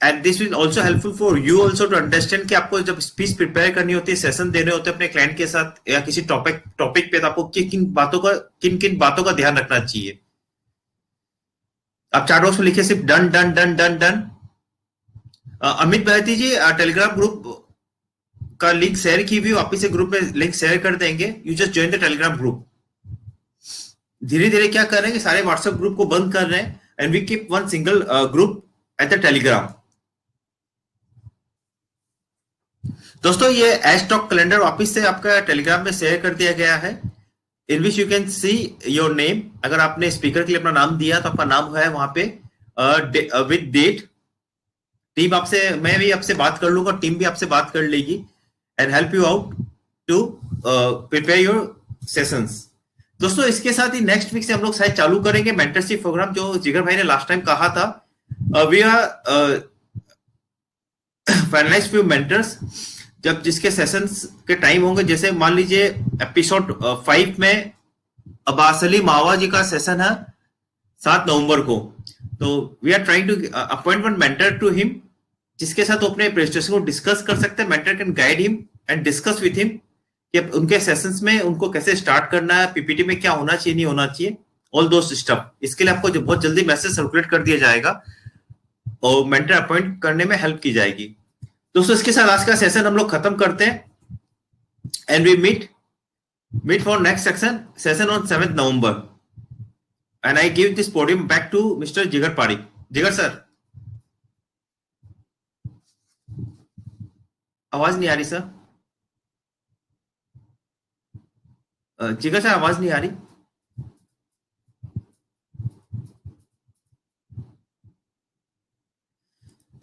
And this will also helpful for you also to understand कि आपको जब स्पीच प्रिपेयर करनी होती है, सेशन देने होते हैं अपने क्लाइंट के साथ या किसी टॉपिक पे, तो आपको किन किन बातों का ध्यान रखना चाहिए. आप चैट बॉक्स में लिखिए सिर्फ डन. अमित बहती जी, टेलीग्राम ग्रुप का लिंक शेयर की भी, वापिस से ग्रुप में लिंक शेयर कर देंगे. You just join the Telegram group. धीरे धीरे क्या कर रहे हैं कि सारे व्हाट्सएप ग्रुप को बंद कर रहे हैं and we keep one single group at the telegram. दोस्तों ये एस्टॉक कैलेंडर वापस से आपका टेलीग्राम में शेयर कर दिया गया है, in which you can see your name. अगर आपने स्पीकर के लिए अपना नाम दिया तो आपका नाम है वहां पे विद डेट। टीम आपसे, मैं भी आपसे बात कर लूंगा, टीम भी आपसे बात कर लेगी and help you out to prepare your sessions. दोस्तों इसके साथ ही नेक्स्ट वीक से हम लोग शायद चालू करेंगे मेंटरशिप प्रोग्राम, जो जिगर भाई ने लास्ट टाइम कहा था। We are finalize few mentors, जब जिसके सेशंस के टाइम होंगे, जैसे मान लीजिए एपिसोड 5 में अब्बास अली मावा जी का सेशन है 7 नवंबर को, तो we are trying to appoint one mentor to him, जिसके साथ वो अपने प्रेजेंटेशन को डिस्कस कर सकते हैं। Mentor can guide him and discuss with him कि उनके सेशंस में उनको कैसे स्टार्ट करना है, पीपीटी में क्या होना चाहिए, नहीं होना चाहिए, ऑल दोस स्टफ। इसके लिए आपको बहुत जल्दी मैसेज सर्कुलेट कर दिया जाएगा और मेंटर अपॉइंट करने में हेल्प की जाएगी। दोस्तों इसके साथ आज का सेशन हम लोग खत्म करते हैं and we meet for next session on 7 November and I give this podium back to mister Jigar Pareek. जिगर सर, आवाज नहीं आ रही सर। जिगर सर आवाज नहीं आ रही।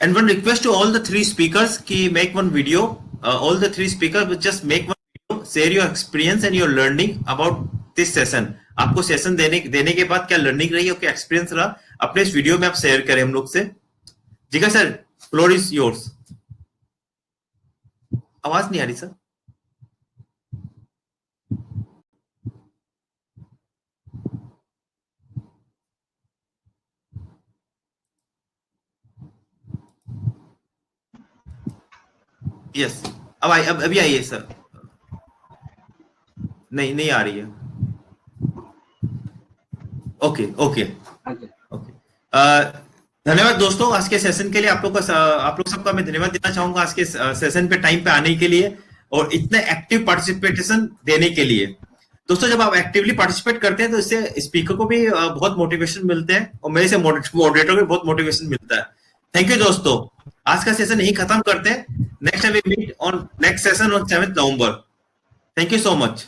And one request to all the 3 speakers ki make one video. All the 3 speakers will just make one video, share your experience and your learning about this session. आपको session देने के बाद क्या learning रही और क्या एक्सपीरियंस रहा, अपने इस वीडियो में आप शेयर करें हम लोग से। जिगर सर, फ्लोर इज योर्स। आवाज नहीं आ रही सर। यस, अब अभी आई है सर। नहीं आ रही है। ओके। धन्यवाद दोस्तों आज के सेशन के लिए। आप लोग सबका मैं धन्यवाद देना चाहूंगा आज के सेशन पे टाइम पे आने के लिए और इतने एक्टिव पार्टिसिपेशन देने के लिए। दोस्तों जब आप एक्टिवली पार्टिसिपेट करते हैं तो इससे स्पीकर को भी बहुत मोटिवेशन मिलते हैं और मेरे से मॉडरेटर को भी बहुत मोटिवेशन मिलता है। थैंक यू दोस्तों, आज का सेशन यही खत्म करते हैं। Next we meet on next session on 7 November. Thank you so much.